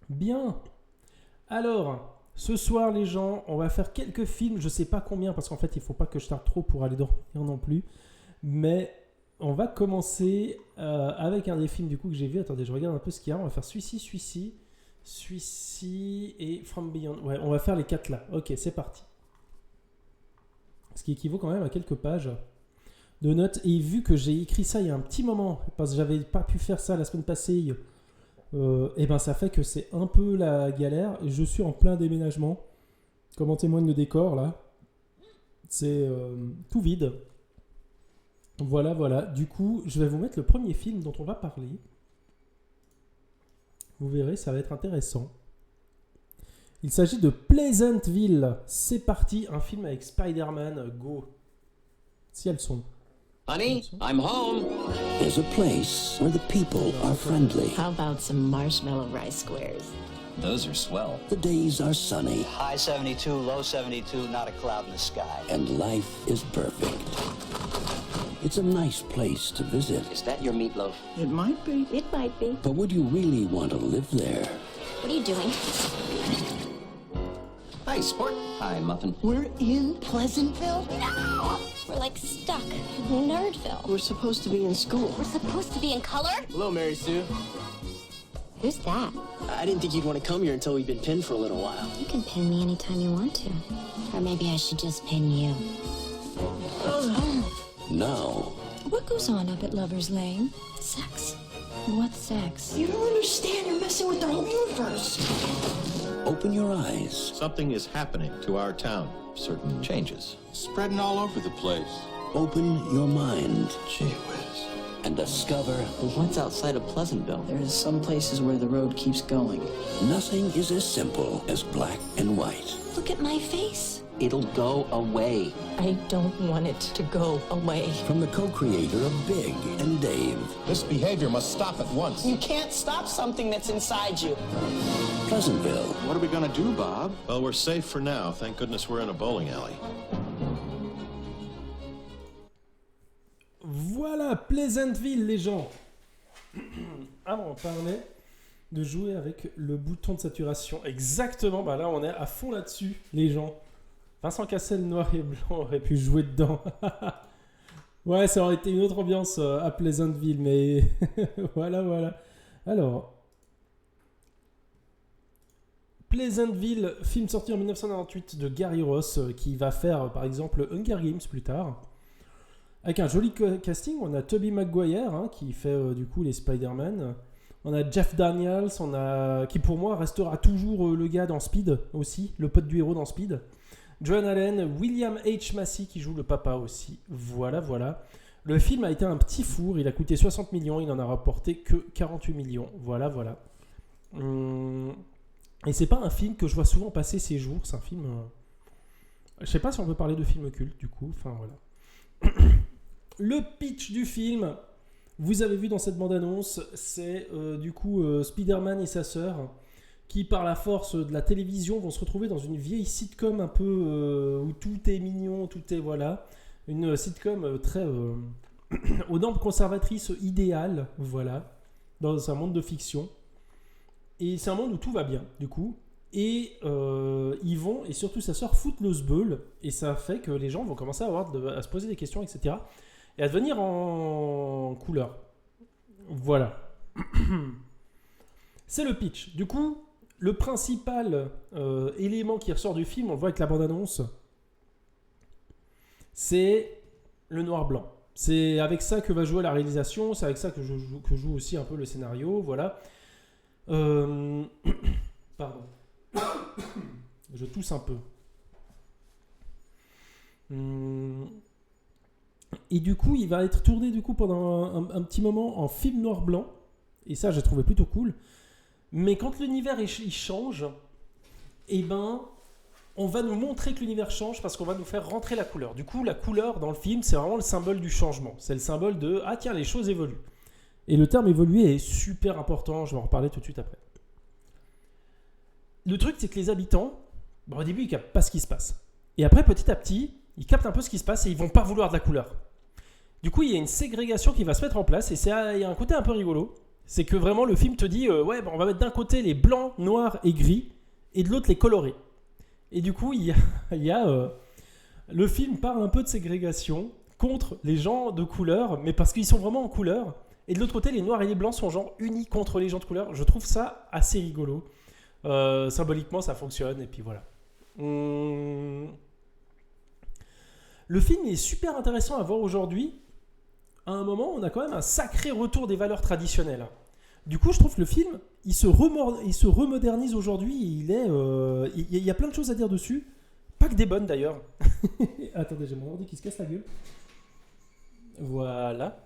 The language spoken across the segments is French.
Bien. Alors, ce soir, les gens, on va faire quelques films. Je sais pas combien, parce qu'en fait, il faut pas que je tarde trop pour aller dormir non plus. Mais on va commencer avec un des films du coup que j'ai vu. Attendez, je regarde un peu ce qu'il y a. On va faire celui-ci et From Beyond. Ouais, on va faire les 4 là. Ok, c'est parti. Ce qui équivaut quand même à quelques pages de notes. Et vu que j'ai écrit ça il y a un petit moment, parce que j'avais pas pu faire ça la semaine passée, et ben ça fait que c'est un peu la galère. Et je suis en plein déménagement. Comme en témoigne le décor là. C'est tout vide. Voilà. Du coup, je vais vous mettre le premier film dont on va parler. Vous verrez, ça va être intéressant. Il s'agit de Pleasantville. C'est parti, un film avec Spider-Man. Go. Si elles sont. Honey, I'm home. There's a place where the people are friendly. How about some marshmallow rice squares? Those are swell. The days are sunny. High 72, low 72, not a cloud in the sky. And life is perfect. It's a nice place to visit. Is that your meatloaf? It might be. It might be. But would you really want to live there? What are you doing? Hi, sport. Hi, Muffin. We're in Pleasantville? No! We're like stuck in Nerdville. We're supposed to be in school. We're supposed to be in color? Hello, Mary Sue. Who's that? I didn't think you'd want to come here until we've been pinned for a little while. You can pin me anytime you want to. Or maybe I should just pin you. Now, What goes on up at Lover's Lane? Sex. What sex? You don't understand. You're messing with the whole universe. open your eyes. Something is happening to our town. Certain changes. Spreading all over the place. Open your mind. Gee whiz. And discover What's outside of Pleasantville? There's some places where the road keeps going. nothing is as simple as black and white. Look at my face. It'll go away. I don't want it to go away. From the co-creator of Big and Dave. This behavior must stop at once. You can't stop something that's inside you. Pleasantville. What are we gonna do, Bob? Well, we're safe for now. Thank goodness we're in a bowling alley. Voilà, Pleasantville, les gens. Alors, on parlait de jouer avec le bouton de saturation. Exactement, bah là, on est à fond là-dessus, les gens. Vincent Cassel, noir et blanc, aurait pu jouer dedans. Ouais, ça aurait été une autre ambiance à Pleasantville, mais voilà. Alors, Pleasantville, film sorti en 1998 de Gary Ross, qui va faire, par exemple, Hunger Games plus tard. Avec un joli casting, on a Tobey Maguire qui fait du coup les Spider-Man. On a Jeff Daniels, qui pour moi restera toujours le gars dans Speed aussi, le pote du héros dans Speed. Joan Allen, William H. Macy qui joue le papa aussi. Voilà. Le film a été un petit four, il a coûté 60 millions, il n'en a rapporté que 48 millions. Voilà. Et c'est pas un film que je vois souvent passer ces jours, c'est un film... Je sais pas si on peut parler de film culte du coup, enfin voilà. Le pitch du film, vous avez vu dans cette bande-annonce, c'est du coup Spider-Man et sa sœur qui, par la force de la télévision, vont se retrouver dans une vieille sitcom un peu où tout est mignon, tout est voilà. Une sitcom très aux normes conservatrices idéales, voilà, dans un monde de fiction. Et c'est un monde où tout va bien, du coup. Et ils vont, et surtout sa sœur, foutent le sbeul. Et ça fait que les gens vont commencer à se poser des questions, etc. Et à devenir en couleur. Voilà. C'est le pitch. Du coup, le principal élément qui ressort du film, on le voit avec la bande-annonce, c'est le noir-blanc. C'est avec ça que va jouer la réalisation, c'est avec ça que joue aussi un peu le scénario, voilà. Pardon. Je tousse un peu. Et du coup, il va être tourné du coup pendant un petit moment en film noir-blanc. Et ça, j'ai trouvé plutôt cool. Mais quand l'univers il change, eh ben, on va nous montrer que l'univers change parce qu'on va nous faire rentrer la couleur. Du coup, la couleur dans le film, c'est vraiment le symbole du changement. C'est le symbole de « Ah tiens, les choses évoluent ». Et le terme « évoluer » est super important. Je vais en reparler tout de suite après. Le truc, c'est que les habitants, au début, ils ne captent pas ce qui se passe. Et après, petit à petit, ils captent un peu ce qui se passe et ils ne vont pas vouloir de la couleur. Du coup, il y a une ségrégation qui va se mettre en place et il y a un côté un peu rigolo. C'est que vraiment le film te dit ouais, on va mettre d'un côté les blancs, noirs et gris et de l'autre les colorés. Et du coup, il y a le film parle un peu de ségrégation contre les gens de couleur, mais parce qu'ils sont vraiment en couleur. Et de l'autre côté, les noirs et les blancs sont genre unis contre les gens de couleur. Je trouve ça assez rigolo. Symboliquement, ça fonctionne. Et puis voilà. Le film est super intéressant à voir aujourd'hui. À un moment, on a quand même un sacré retour des valeurs traditionnelles. Du coup, je trouve que le film, il se remodernise aujourd'hui. Il y a plein de choses à dire dessus. Pas que des bonnes d'ailleurs. Attendez, j'ai mon ordi qui se casse la gueule. Voilà.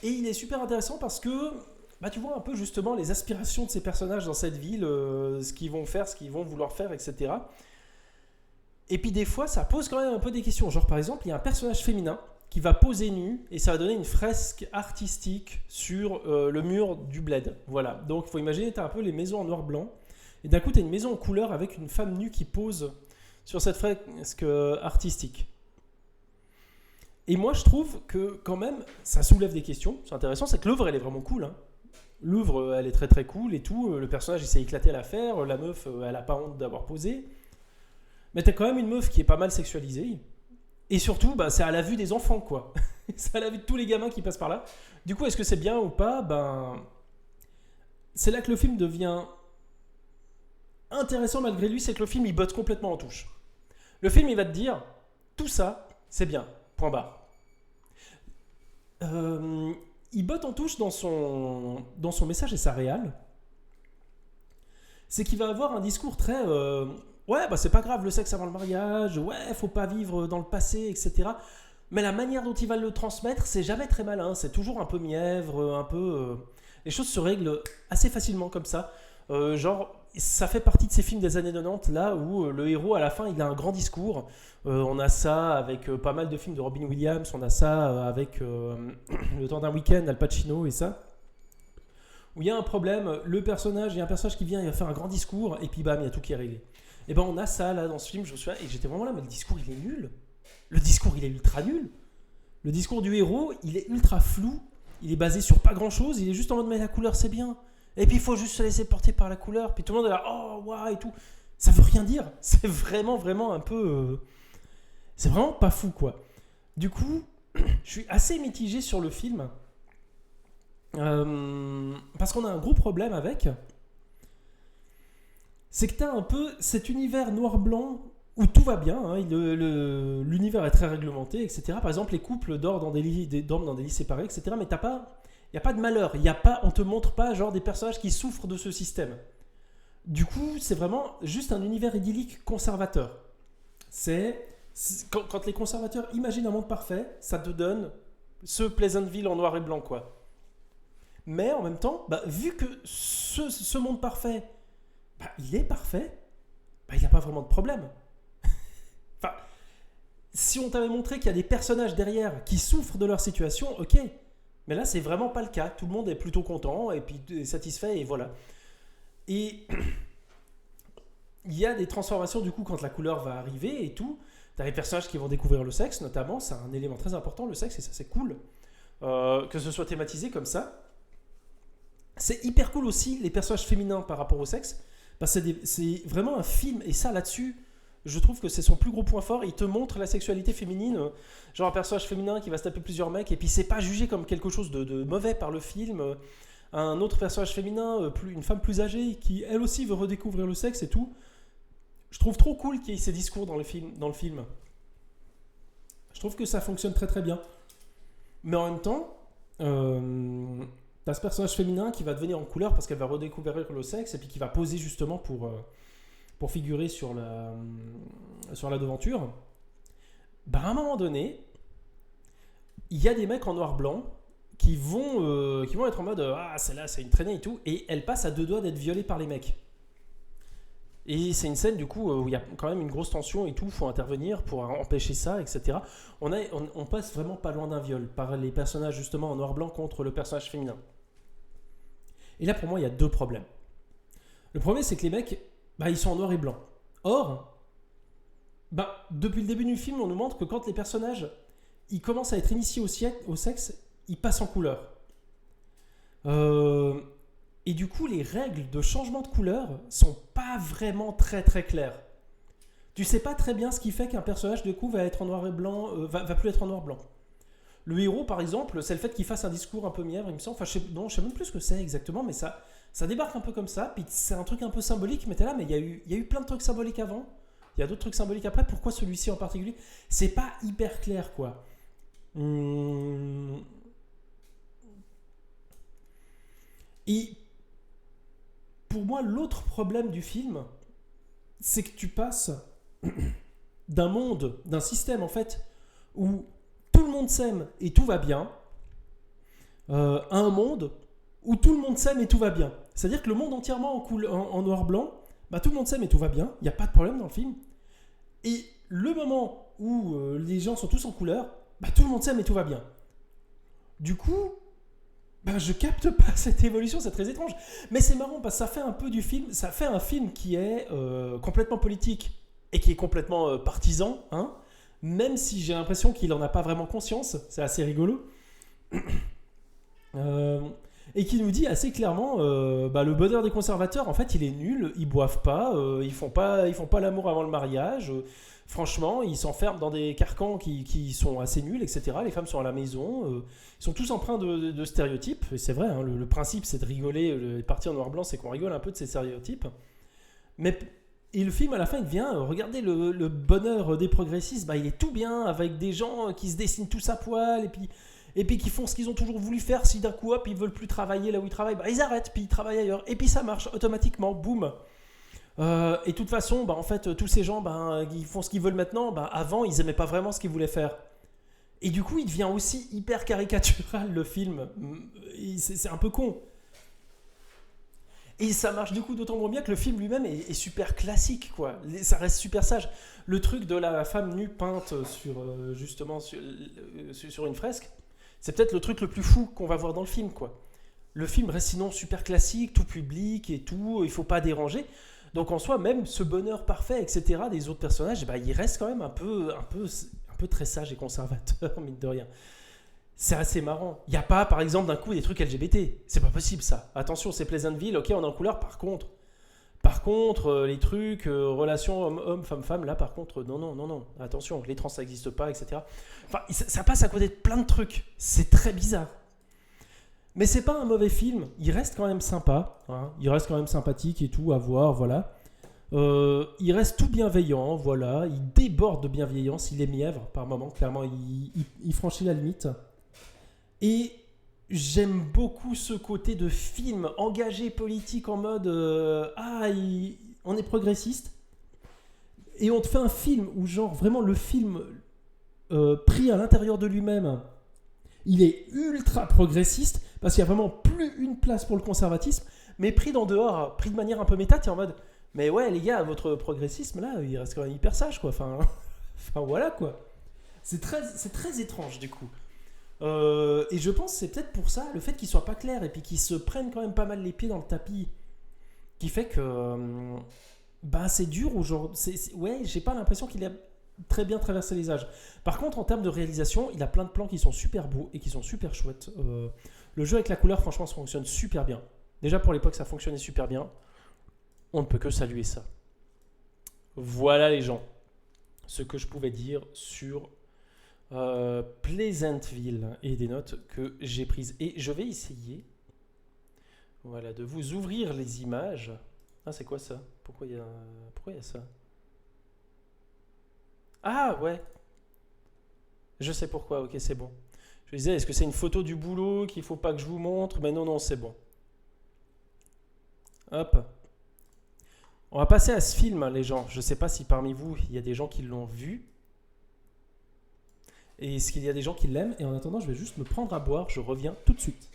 Et il est super intéressant parce que tu vois un peu justement les aspirations de ces personnages dans cette ville, ce qu'ils vont faire, ce qu'ils vont vouloir faire, etc. Et puis des fois, ça pose quand même un peu des questions. Genre par exemple, il y a un personnage féminin qui va poser nu et ça va donner une fresque artistique sur le mur du bled. Voilà. Donc il faut imaginer, tu as un peu les maisons en noir-blanc. Et d'un coup, tu as une maison en couleur avec une femme nue qui pose sur cette fresque artistique. Et moi, je trouve que quand même, ça soulève des questions. C'est intéressant, c'est que l'œuvre, elle est vraiment cool. Hein. L'œuvre, elle est très très cool et tout. Le personnage, il s'est éclaté à la faire. La meuf, elle n'a pas honte d'avoir posé. Mais tu as quand même une meuf qui est pas mal sexualisée. Et surtout, c'est à la vue des enfants, quoi. C'est à la vue de tous les gamins qui passent par là. Du coup, est-ce que c'est bien ou pas ? C'est là que le film devient intéressant malgré lui, c'est que le film, il botte complètement en touche. Le film, il va te dire, tout ça, c'est bien. Point barre. Il botte en touche dans son message et sa réal. C'est qu'il va avoir un discours très ouais, c'est pas grave le sexe avant le mariage, ouais, faut pas vivre dans le passé, etc. Mais la manière dont il va le transmettre, c'est jamais très malin, c'est toujours un peu mièvre, un peu. Les choses se règlent assez facilement comme ça. Genre, ça fait partie de ces films des années 90 là où le héros à la fin il a un grand discours. On a ça avec pas mal de films de Robin Williams, on a ça avec Le temps d'un week-end, Al Pacino et ça. Où il y a un problème, il y a un personnage qui vient, il va faire un grand discours et puis bam, il y a tout qui est réglé. Et on a ça là dans ce film, je me souviens, et j'étais vraiment là, mais le discours il est nul. Le discours il est ultra nul. Le discours du héros il est ultra flou, il est basé sur pas grand chose, il est juste en mode mais la couleur c'est bien. Et puis il faut juste se laisser porter par la couleur. Puis tout le monde est là, oh, waouh, et tout. Ça veut rien dire. C'est vraiment, vraiment un peu. C'est vraiment pas fou, quoi. Du coup, je suis assez mitigé sur le film. Parce qu'on a un gros problème avec. C'est que t'as un peu cet univers noir-blanc où tout va bien. Hein, l'univers est très réglementé, etc. Par exemple, les couples dorment dans des lits séparés, etc. Mais t'as pas. Il n'y a pas de malheur, on ne te montre pas genre des personnages qui souffrent de ce système. Du coup, c'est vraiment juste un univers idyllique conservateur. Quand les conservateurs imaginent un monde parfait, ça te donne ce Pleasantville en noir et blanc, quoi. Mais en même temps, vu que ce monde parfait, il est parfait, il n'y a pas vraiment de problème. Enfin, si on t'avait montré qu'il y a des personnages derrière qui souffrent de leur situation, ok. Mais là, c'est vraiment pas le cas. Tout le monde est plutôt content et puis satisfait et voilà. Et il y a des transformations du coup quand la couleur va arriver et tout. T'as les personnages qui vont découvrir le sexe notamment. C'est un élément très important, le sexe, et ça c'est cool. Que ce soit thématisé comme ça. C'est hyper cool aussi les personnages féminins par rapport au sexe. C'est vraiment un film et ça là-dessus... Je trouve que c'est son plus gros point fort. Il te montre la sexualité féminine, genre un personnage féminin qui va se taper plusieurs mecs et puis c'est pas jugé comme quelque chose de mauvais par le film. Un autre personnage féminin, une femme plus âgée qui elle aussi veut redécouvrir le sexe et tout. Je trouve trop cool qu'il y ait ces discours dans le film. Je trouve que ça fonctionne très très bien. Mais en même temps, t'as ce personnage féminin qui va devenir en couleur parce qu'elle va redécouvrir le sexe et puis qui va poser justement pour figurer sur la devanture. À un moment donné, il y a des mecs en noir-blanc qui vont être en mode ah, celle-là, c'est une traînée et tout, et elle passe à 2 doigts d'être violée par les mecs. Et c'est une scène du coup où il y a quand même une grosse tension et tout, faut intervenir pour empêcher ça, etc. On passe vraiment pas loin d'un viol par les personnages justement en noir-blanc contre le personnage féminin. Et là pour moi il y a 2 problèmes. Le premier c'est que les mecs ils sont en noir et blanc. Or, depuis le début du film, on nous montre que quand les personnages ils commencent à être initiés au sexe, ils passent en couleur. Et du coup, les règles de changement de couleur sont pas vraiment très très claires. Tu sais pas très bien ce qui fait qu'un personnage, du coup, va être en noir et blanc, va plus être en noir et blanc. Le héros, par exemple, c'est le fait qu'il fasse un discours un peu mièvre, il me semble. Enfin, je sais même plus ce que c'est exactement, mais ça débarque un peu comme ça. Puis c'est un truc un peu symbolique, mais t'es là, mais il y a eu plein de trucs symboliques avant. Il y a d'autres trucs symboliques après. Pourquoi celui-ci en particulier ? C'est pas hyper clair, quoi. Et pour moi, l'autre problème du film, c'est que tu passes d'un monde, d'un système, en fait, où tout le monde s'aime et tout va bien, à un monde où tout le monde s'aime et tout va bien. C'est-à-dire que le monde entièrement en noir-blanc, bah, tout le monde s'aime et tout va bien, il n'y a pas de problème dans le film. Et le moment où les gens sont tous en couleur, bah, tout le monde s'aime et tout va bien. Du coup, bah, je capte pas cette évolution, c'est très étrange. Mais c'est marrant parce que ça fait un peu du film, ça fait un film qui est complètement politique et qui est complètement partisan, hein, même si j'ai l'impression qu'il en a pas vraiment conscience, c'est assez rigolo. Et qui nous dit assez clairement bah, le bonheur des conservateurs, en fait, il est nul, ils boivent pas, ils font pas l'amour avant le mariage. Franchement, ils s'enferment dans des carcans qui sont assez nuls, etc. Les femmes sont à la maison, ils sont tous empreints de stéréotypes. Et c'est vrai, hein, le principe, c'est de rigoler. Les parties en noir-blanc, c'est qu'on rigole un peu de ces stéréotypes. Et le film, à la fin, il devient, regardez le bonheur des progressistes, bah, il est tout bien, avec des gens qui se dessinent tous à poil, et puis qui font ce qu'ils ont toujours voulu faire. Si d'un coup, hop, ils veulent plus travailler là où ils travaillent, bah, ils arrêtent, puis ils travaillent ailleurs. Et puis ça marche automatiquement, boum. Et de toute façon, bah, en fait, tous ces gens, bah, ils font ce qu'ils veulent maintenant. Bah, avant, ils aimaient pas vraiment ce qu'ils voulaient faire. Et du coup, il devient aussi hyper caricatural, le film. C'est un peu con. Et ça marche du coup d'autant moins bien que le film lui-même est super classique, quoi. Ça reste super sage. Le truc de la femme nue peinte justement sur une fresque, c'est peut-être le truc le plus fou qu'on va voir dans le film, quoi. Le film reste sinon super classique, tout public et tout, il faut pas déranger. Donc en soi, même ce bonheur parfait, etc., des autres personnages, bah, il reste quand même un peu très sage et conservateur, mine de rien. C'est assez marrant. Il n'y a pas, par exemple, d'un coup des trucs LGBT. C'est pas possible, ça. Attention, c'est Pleasantville, ok, on est en couleur, par contre, les trucs, relations homme-homme, femme-femme, là, par contre, non. Attention, les trans, ça n'existe pas, etc. Enfin, ça passe à côté de plein de trucs. C'est très bizarre. Mais c'est pas un mauvais film. Il reste quand même sympa. Hein. Il reste quand même sympathique et tout, à voir, voilà. Il reste tout bienveillant, voilà. Il déborde de bienveillance. Il est mièvre, par moments. Clairement, il franchit la limite. Et j'aime beaucoup ce côté de film engagé politique en mode on est progressiste et on te fait un film où genre vraiment le film pris à l'intérieur de lui-même, il est ultra progressiste parce qu'il n'y a vraiment plus une place pour le conservatisme, mais pris d'en dehors, pris de manière un peu méta, tu es en mode mais ouais les gars, votre progressisme là il reste quand même hyper sage, quoi. Enfin voilà, quoi. C'est très étrange du coup. Et je pense que c'est peut-être pour ça, le fait qu'ils soient pas clairs et puis qu'ils se prennent quand même pas mal les pieds dans le tapis, qui fait que bah, c'est dur aujourd'hui. Ouais, j'ai pas l'impression qu'il a très bien traversé les âges. Par contre, en termes de réalisation, il a plein de plans qui sont super beaux et qui sont super chouettes. Le jeu avec la couleur, franchement, ça fonctionne super bien. Déjà pour l'époque, ça fonctionnait super bien. On ne peut que saluer ça. Voilà les gens, ce que je pouvais dire sur Pleasantville et des notes que j'ai prises. Et je vais essayer de vous ouvrir les images. Ah, c'est quoi ça ? Pourquoi il y a ça ? Ah, ouais. Je sais pourquoi, ok, c'est bon. Je disais, est-ce que c'est une photo du boulot qu'il ne faut pas que je vous montre ? Mais non, c'est bon. Hop. On va passer à ce film, les gens. Je ne sais pas si parmi vous, il y a des gens qui l'ont vu. Et est-ce qu'il y a des gens qui l'aiment ? Et en attendant, je vais juste me prendre à boire. Je reviens tout de suite.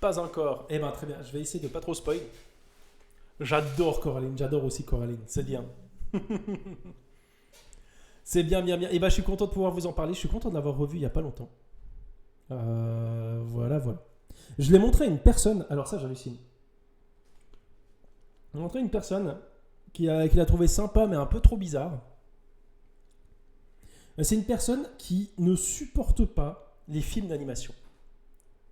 pas encore. Eh ben très bien, je vais essayer de pas trop spoil. J'adore Coraline, j'adore aussi Coraline, c'est bien. C'est bien. Et ben je suis content de pouvoir vous en parler, je suis content de l'avoir revu il y a pas longtemps. Voilà. Je l'ai montré à une personne, alors ça j'hallucine. Je l'ai montré à une personne qui l'a trouvé sympa mais un peu trop bizarre. C'est une personne qui ne supporte pas les films d'animation.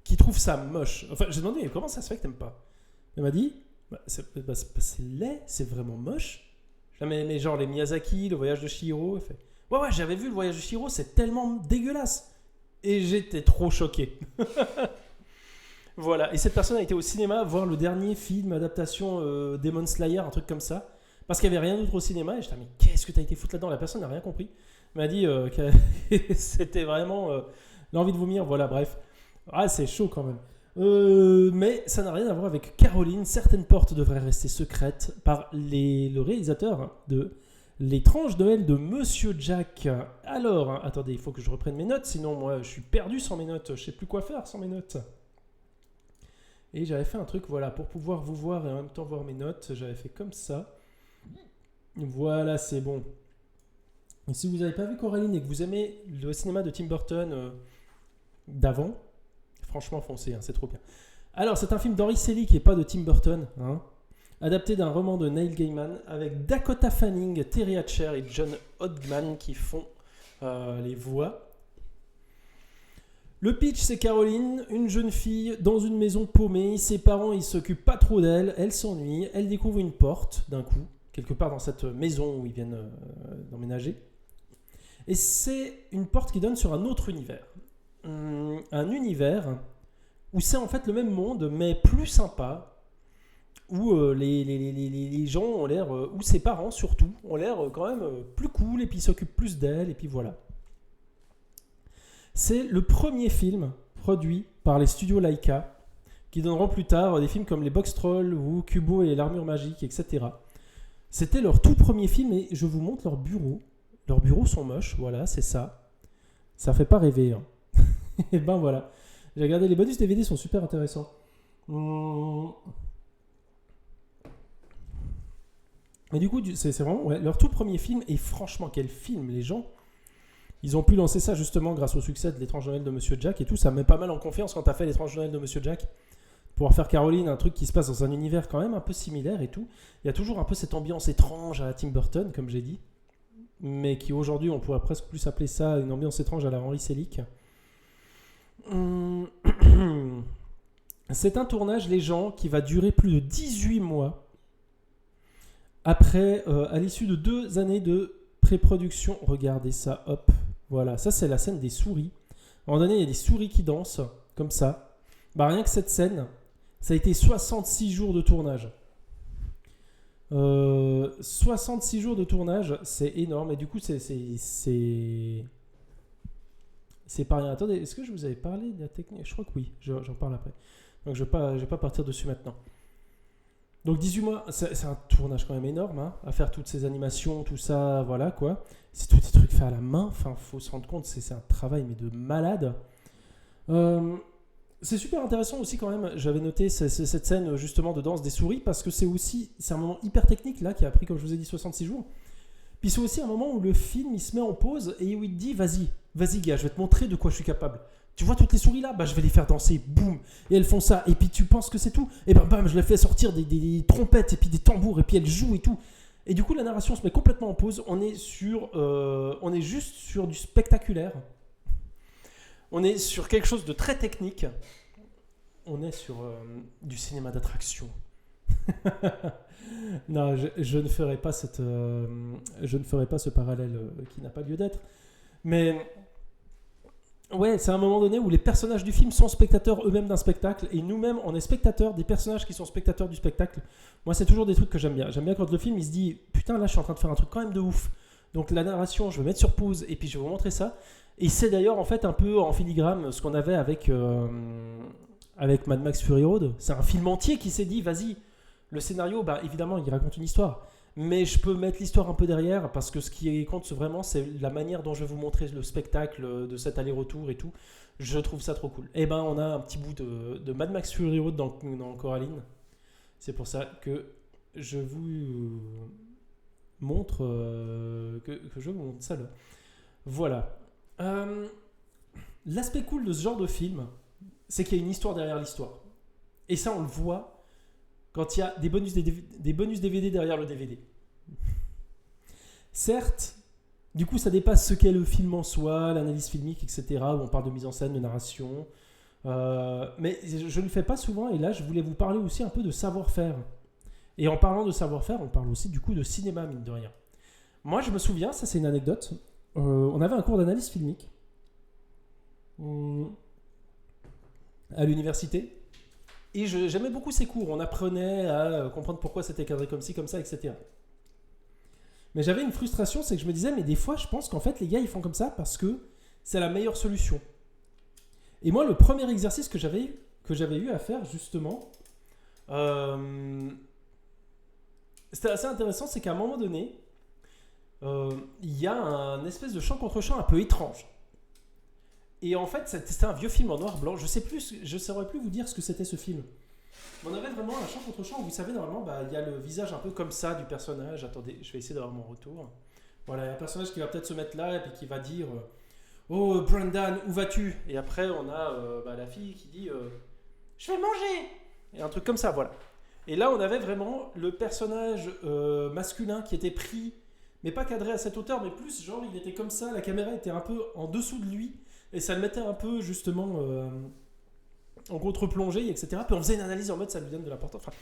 Qui trouve ça moche. Enfin, j'ai demandé, mais comment ça se fait que t'aimes pas ? Elle m'a dit, c'est laid, c'est vraiment moche. Mais genre les Miyazaki, le voyage de Chihiro. Elle fait, ouais, j'avais vu le voyage de Chihiro, c'est tellement dégueulasse. Et j'étais trop choqué. Voilà. Et cette personne a été au cinéma voir le dernier film, adaptation Demon Slayer, un truc comme ça. Parce qu'il n'y avait rien d'autre au cinéma. Et j'étais, mais qu'est-ce que t'as été foutre là-dedans ? La personne n'a rien compris. Elle m'a dit que c'était vraiment l'envie de vomir. Voilà, bref. Ah, c'est chaud quand même. Mais ça n'a rien à voir avec Caroline. Certaines portes devraient rester secrètes par le réalisateur de L'étrange Noël de Monsieur Jack. Alors, attendez, il faut que je reprenne mes notes. Sinon, moi, je suis perdu sans mes notes. Je sais plus quoi faire sans mes notes. Et j'avais fait un truc, voilà, pour pouvoir vous voir et en même temps voir mes notes. J'avais fait comme ça. Voilà, c'est bon. Et si vous n'avez pas vu Coraline et que vous aimez le cinéma de Tim Burton d'avant, franchement foncez, hein, c'est trop bien. Alors c'est un film d'Henry Selick et pas de Tim Burton, hein, adapté d'un roman de Neil Gaiman avec Dakota Fanning, Terry Hatcher et John Hodgman qui font les voix. Le pitch, c'est Caroline, une jeune fille dans une maison paumée, ses parents ils s'occupent pas trop d'elle, elle s'ennuie, elle découvre une porte d'un coup, quelque part dans cette maison où ils viennent d'emménager. Et c'est une porte qui donne sur un autre univers. Un univers où c'est en fait le même monde, mais plus sympa, où les gens ont l'air, où ses parents surtout, ont l'air quand même plus cool, et puis ils s'occupent plus d'elle, et puis voilà. C'est le premier film produit par les studios Laika, qui donneront plus tard des films comme Les Box Trolls ou Kubo et l'Armure Magique, etc. C'était leur tout premier film, et je vous montre leur bureau. Leurs bureaux sont moches, voilà, c'est ça. Ça fait pas rêver. Hein. Et ben voilà. J'ai regardé, les bonus DVD sont super intéressants. Mais du coup, c'est vraiment leur tout premier film. Et franchement, quel film, les gens. Ils ont pu lancer ça justement grâce au succès de L'étrange Noël de Monsieur Jack et tout. Ça met pas mal en confiance quand t'as fait L'étrange Noël de Monsieur Jack. Pouvoir faire Caroline, un truc qui se passe dans un univers quand même un peu similaire et tout. Il y a toujours un peu cette ambiance étrange à la Tim Burton, comme j'ai dit. Mais qui aujourd'hui, on pourrait presque plus appeler ça une ambiance étrange à la Henry Selick. C'est un tournage, les gens, qui va durer plus de 18 mois. Après, à l'issue de 2 années de pré-production, regardez ça, hop, voilà, ça c'est la scène des souris. À un moment donné, il y a des souris qui dansent, comme ça. Bah rien que cette scène, ça a été 66 jours de tournage. 66 jours de tournage, c'est énorme, et du coup, c'est pas rien. Attendez, est-ce que je vous avais parlé de la technique ? Je crois que oui, j'en parle après. Donc je vais pas partir dessus maintenant. Donc 18 mois, c'est un tournage quand même énorme, hein, à faire toutes ces animations, tout ça, voilà quoi. C'est tous des trucs faits à la main, enfin faut se rendre compte, c'est un travail mais de malade. C'est super intéressant aussi quand même, j'avais noté cette scène justement de danse des souris, parce que c'est un moment hyper technique là, qui a pris, comme je vous ai dit, 66 jours. Puis c'est aussi un moment où le film il se met en pause et où il te dit vas-y gars, je vais te montrer de quoi je suis capable. Tu vois toutes les souris là, bah je vais les faire danser, boum, et elles font ça, et puis tu penses que c'est tout, et ben bam, je les fais sortir des trompettes et puis des tambours, et puis elles jouent et tout. Et du coup la narration se met complètement en pause, on est juste sur du spectaculaire. On est sur quelque chose de très technique. On est sur du cinéma d'attraction. Non, je ne ferai pas ce parallèle qui n'a pas lieu d'être. Mais ouais, c'est un moment donné où les personnages du film sont spectateurs eux-mêmes d'un spectacle, et nous-mêmes, on est spectateurs des personnages qui sont spectateurs du spectacle. Moi, c'est toujours des trucs que j'aime bien. J'aime bien quand le film, il se dit « Putain, là, je suis en train de faire un truc quand même de ouf. » Donc la narration, je vais mettre sur pause, et puis je vais vous montrer ça. Et c'est d'ailleurs en fait un peu en filigrane ce qu'on avait avec Mad Max Fury Road. C'est un film entier qui s'est dit, vas-y, le scénario, bah évidemment, il raconte une histoire. mais je peux mettre l'histoire un peu derrière, parce que ce qui compte vraiment, c'est la manière dont je vais vous montrer le spectacle de cet aller-retour et tout. Je trouve ça trop cool. Et ben, on a un petit bout de Mad Max Fury Road dans Coraline. C'est pour ça que je vous montre que je vous montre ça là. Voilà. L'aspect cool de ce genre de film, c'est qu'il y a une histoire derrière l'histoire. Et ça, on le voit quand il y a des bonus DVD derrière le DVD. Certes, du coup, ça dépasse ce qu'est le film en soi, l'analyse filmique, etc., où on parle de mise en scène, de narration. Mais je ne le fais pas souvent, et là, je voulais vous parler aussi un peu de savoir-faire. Et en parlant de savoir-faire, on parle aussi du coup de cinéma, mine de rien. Moi, je me souviens, ça c'est une anecdote, on avait un cours d'analyse filmique à l'université, et j'aimais beaucoup ces cours. On apprenait à comprendre pourquoi c'était cadré comme ci, comme ça, etc. Mais j'avais une frustration, c'est que je me disais, mais des fois, je pense qu'en fait, les gars, ils font comme ça parce que c'est la meilleure solution. Et moi, le premier exercice que j'avais eu à faire, justement, c'était assez intéressant, c'est qu'à un moment donné, il y a un espèce de champ contre champ un peu étrange. Et en fait, c'était un vieux film en noir-blanc. Je ne saurais plus vous dire ce que c'était ce film. On avait vraiment un champ contre champ où, vous savez, normalement, il y a le visage un peu comme ça du personnage. Attendez, je vais essayer d'avoir mon retour. Voilà, il y a un personnage qui va peut-être se mettre là et puis qui va dire Oh, Brendan, où vas-tu ? Et après, on a la fille qui dit Je vais manger ! Et un truc comme ça, voilà. Et là, on avait vraiment le personnage masculin qui était pris, mais pas cadré à cette hauteur, mais plus genre, il était comme ça, la caméra était un peu en dessous de lui, et ça le mettait un peu, justement, en contre-plongée, etc. Puis on faisait une analyse en mode, ça lui donne de l'importance. Enfin,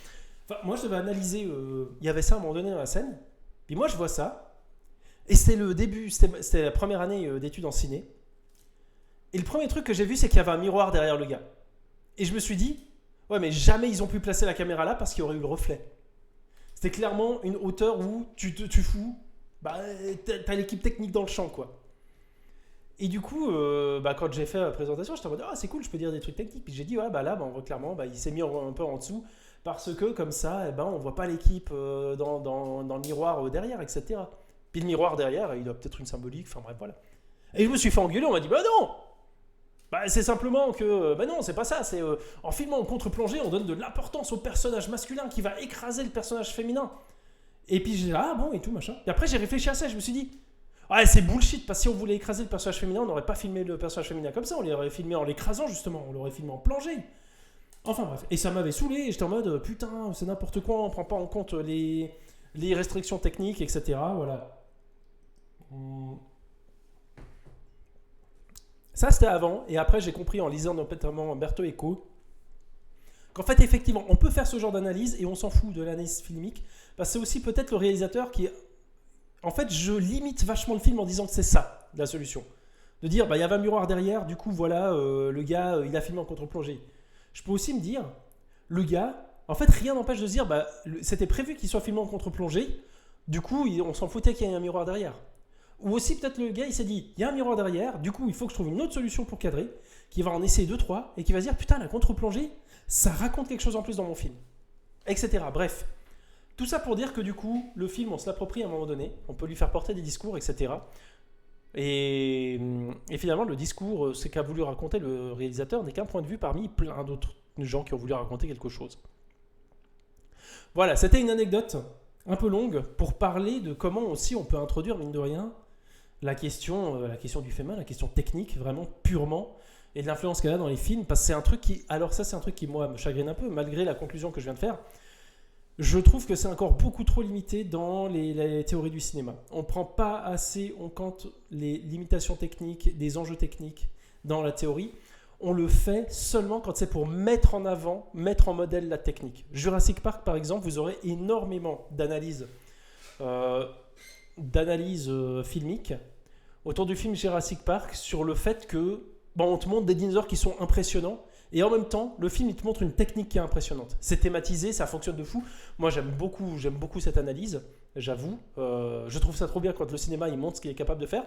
moi, je devais analyser, il y avait ça à un moment donné dans la scène, puis moi, je vois ça, et c'était le début, c'était la première année d'études en ciné, et le premier truc que j'ai vu, c'est qu'il y avait un miroir derrière le gars. Et je me suis dit, ouais, mais jamais ils ont pu placer la caméra là parce qu'il y aurait eu le reflet. C'était clairement une hauteur où tu fous, t'as l'équipe technique dans le champ, quoi. Et du coup, quand j'ai fait la présentation, j'étais en mode, c'est cool, je peux dire des trucs techniques. Puis j'ai dit, là, on voit clairement, il s'est mis un peu en dessous parce que comme ça, on voit pas l'équipe dans le miroir derrière, etc. Puis le miroir derrière, il a peut-être une symbolique, enfin bref, voilà. Et je me suis fait engueuler, on m'a dit, non! C'est simplement que, non, c'est pas ça, c'est en filmant en contre-plongée, on donne de l'importance au personnage masculin qui va écraser le personnage féminin. Et puis j'ai dit, bon, et tout, machin. Et après, j'ai réfléchi à ça, je me suis dit, c'est bullshit, parce que si on voulait écraser le personnage féminin, on n'aurait pas filmé le personnage féminin comme ça, on l'aurait filmé en l'écrasant, justement, on l'aurait filmé en plongée. Enfin bref, et ça m'avait saoulé, et j'étais en mode, putain, c'est n'importe quoi, on prend pas en compte les restrictions techniques, etc. Voilà. Ça, c'était avant, et après, j'ai compris en lisant notamment Umberto Eco qu'en fait, effectivement, on peut faire ce genre d'analyse et on s'en fout de l'analyse filmique, parce que c'est aussi peut-être le réalisateur qui... En fait, je limite vachement le film en disant que c'est ça, la solution. De dire, il y avait un miroir derrière, du coup, voilà, le gars, il a filmé en contre-plongée. Je peux aussi me dire, le gars, en fait, rien n'empêche de se dire, c'était prévu qu'il soit filmé en contre-plongée, du coup, on s'en foutait qu'il y ait un miroir derrière. Ou aussi, peut-être le gars, il s'est dit, il y a un miroir derrière, du coup, il faut que je trouve une autre solution pour cadrer, qui va en essayer 2-3, et qui va se dire, putain, la contre-plongée, ça raconte quelque chose en plus dans mon film. Etc. Bref. Tout ça pour dire que du coup, le film, on se l'approprie à un moment donné, on peut lui faire porter des discours, etc. Et finalement, le discours, ce qu'a voulu raconter le réalisateur, n'est qu'un point de vue parmi plein d'autres gens qui ont voulu raconter quelque chose. Voilà, c'était une anecdote un peu longue pour parler de comment aussi on peut introduire, mine de rien, la question du fait main, la question technique, vraiment purement, et de l'influence qu'elle a dans les films, parce que c'est un truc qui, alors ça c'est un truc qui moi me chagrine un peu, malgré la conclusion que je viens de faire. Je trouve que c'est encore beaucoup trop limité dans les théories du cinéma. On ne prend pas assez en compte les limitations techniques, des enjeux techniques dans la théorie. On le fait seulement quand c'est pour mettre en avant, mettre en modèle la technique. Jurassic Park, par exemple, vous aurez énormément d'analyses filmiques autour du film Jurassic Park sur le fait que on te montre des dinosaures qui sont impressionnants et en même temps, le film il te montre une technique qui est impressionnante. C'est thématisé, ça fonctionne de fou. Moi, j'aime beaucoup cette analyse, j'avoue. Je trouve ça trop bien quand le cinéma il montre ce qu'il est capable de faire.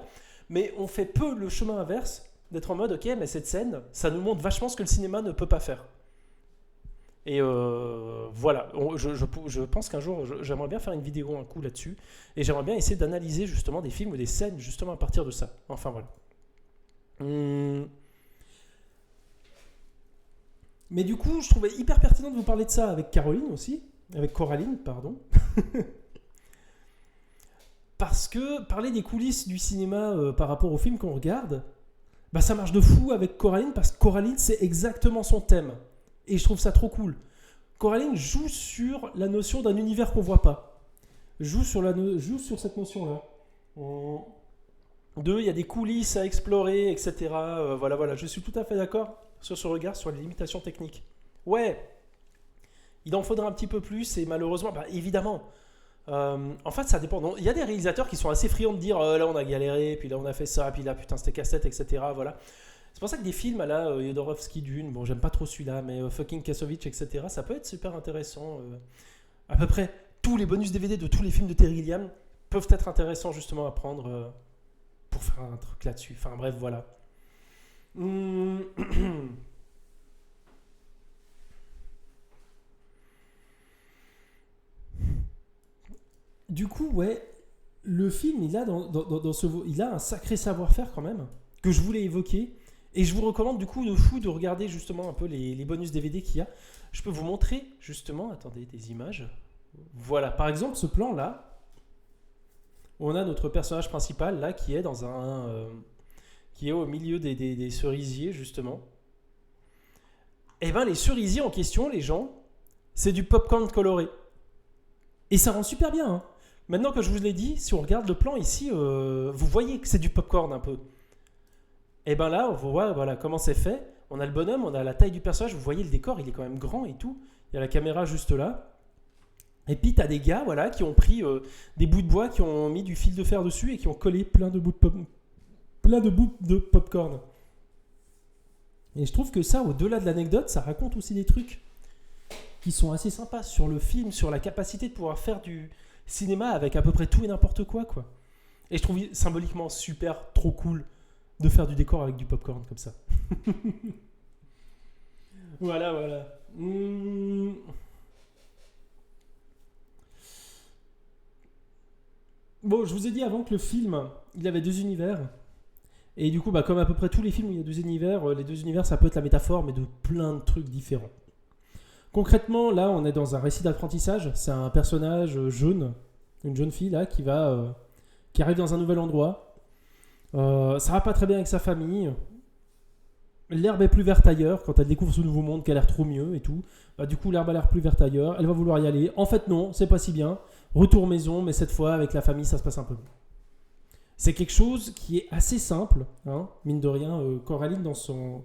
Mais on fait peu le chemin inverse d'être en mode ok, mais cette scène, ça nous montre vachement ce que le cinéma ne peut pas faire. Et voilà, je pense qu'un jour, j'aimerais bien faire une vidéo un coup là-dessus. Et j'aimerais bien essayer d'analyser justement des films ou des scènes justement à partir de ça. Enfin voilà. Mais du coup, je trouvais hyper pertinent de vous parler de ça avec Caroline aussi. Avec Coraline, pardon. Parce que parler des coulisses du cinéma par rapport au film qu'on regarde, bah ça marche de fou avec Coraline parce que Coraline, c'est exactement son thème. Et je trouve ça trop cool. Coraline joue sur la notion d'un univers qu'on voit pas. Joue sur cette notion-là. Il y a des coulisses à explorer, etc. Voilà. Je suis tout à fait d'accord sur ce regard sur les limitations techniques. Ouais, il en faudra un petit peu plus et malheureusement, bah, évidemment. En fait, ça dépend. Il y a des réalisateurs qui sont assez friands de dire là on a galéré, puis là on a fait ça, puis là putain c'était casse-tête, etc. Voilà. C'est pour ça que des films à la Jodorowsky Dune, bon j'aime pas trop celui-là, mais fucking Kassovitch, etc. Ça peut être super intéressant. À peu près tous les bonus DVD de tous les films de Terry Gilliam peuvent être intéressants justement à prendre pour faire un truc là-dessus. Enfin bref, voilà. Du coup, ouais, le film, il a, il a un sacré savoir-faire quand même, que je voulais évoquer. Et je vous recommande du coup de fou de regarder justement un peu les bonus DVD qu'il y a. Je peux vous montrer justement, attendez, des images. Voilà, par exemple, ce plan-là, où on a notre personnage principal là qui est qui est au milieu des cerisiers justement. Et ben les cerisiers en question, les gens, c'est du popcorn coloré. Et ça rend super bien. Hein. Maintenant que je vous l'ai dit, si on regarde le plan ici, vous voyez que c'est du popcorn un peu. Et ben là, on voit voilà, comment c'est fait. On a le bonhomme, on a la taille du personnage. Vous voyez le décor, il est quand même grand et tout. Il y a la caméra juste là. Et puis, tu as des gars voilà, qui ont pris des bouts de bois, qui ont mis du fil de fer dessus et qui ont collé plein de bouts de popcorn. Et je trouve que ça, au-delà de l'anecdote, ça raconte aussi des trucs qui sont assez sympas sur le film, sur la capacité de pouvoir faire du cinéma avec à peu près tout et n'importe quoi. Et je trouve symboliquement super, trop cool de faire du décor avec du popcorn comme ça. Voilà. Bon, je vous ai dit avant que le film, il avait 2 univers. Et du coup, bah, comme à peu près tous les films où il y a 2 univers, les 2 univers, ça peut être la métaphore, mais de plein de trucs différents. Concrètement, là, on est dans un récit d'apprentissage. C'est un personnage jeune, une jeune fille là, qui arrive dans un nouvel endroit. Ça va pas très bien avec sa famille. L'herbe est plus verte ailleurs quand elle découvre ce nouveau monde qui a l'air trop mieux et tout. Bah, du coup, l'herbe a l'air plus verte ailleurs. Elle va vouloir y aller. En fait, non, c'est pas si bien. Retour maison, mais cette fois, avec la famille, ça se passe un peu mieux. C'est quelque chose qui est assez simple, hein, mine de rien. Coraline, dans son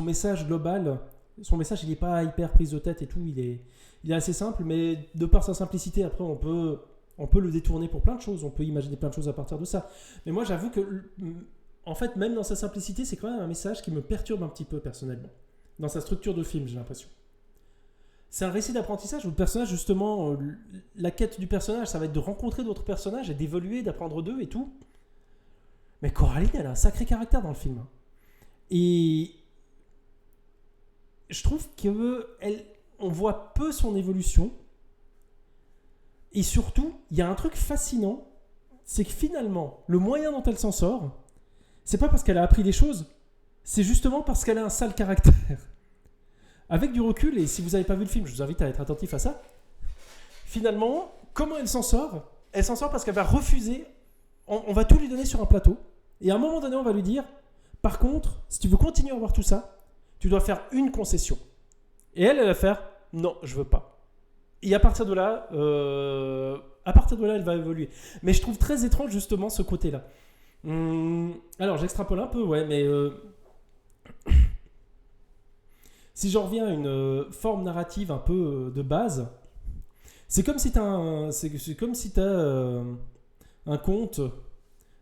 message global, son message, il n'est pas hyper prise de tête et tout. Il est assez simple, mais de par sa simplicité, après, on peut le détourner pour plein de choses. On peut imaginer plein de choses à partir de ça. Mais moi, j'avoue que, en fait, même dans sa simplicité, c'est quand même un message qui me perturbe un petit peu personnellement. Dans sa structure de film, j'ai l'impression. C'est un récit d'apprentissage où le personnage, justement, la quête du personnage, ça va être de rencontrer d'autres personnages et d'évoluer, d'apprendre d'eux et tout. Mais Coraline, elle a un sacré caractère dans le film. Et je trouve qu'on voit peu son évolution. Et surtout, il y a un truc fascinant, c'est que finalement, le moyen dont elle s'en sort, c'est pas parce qu'elle a appris des choses, c'est justement parce qu'elle a un sale caractère. Avec du recul, et si vous n'avez pas vu le film, je vous invite à être attentif à ça, finalement, comment elle s'en sort ? Elle s'en sort parce qu'elle va refuser, on va tout lui donner sur un plateau, et à un moment donné, on va lui dire, par contre, si tu veux continuer à avoir tout ça, tu dois faire une concession. Et elle va faire, non, je veux pas. Et à partir de là, elle va évoluer. Mais je trouve très étrange justement ce côté-là. Alors, j'extrapole un peu, ouais, mais si j'en reviens à une forme narrative un peu de base, c'est comme si tu as un conte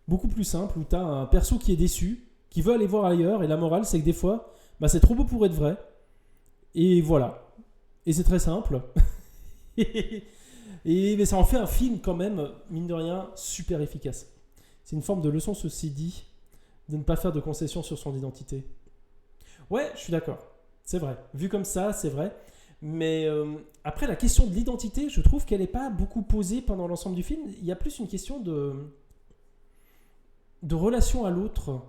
beaucoup plus simple où tu as un perso qui est déçu, qui veut aller voir ailleurs, et la morale, c'est que des fois, bah, c'est trop beau pour être vrai. Et voilà. Et c'est très simple. Mais ça en fait un film quand même, mine de rien, super efficace. C'est une forme de leçon, ceci dit, de ne pas faire de concessions sur son identité. Ouais, je suis d'accord. C'est vrai. Vu comme ça, c'est vrai. Mais après, la question de l'identité, je trouve qu'elle n'est pas beaucoup posée pendant l'ensemble du film. Il y a plus une question de relation à l'autre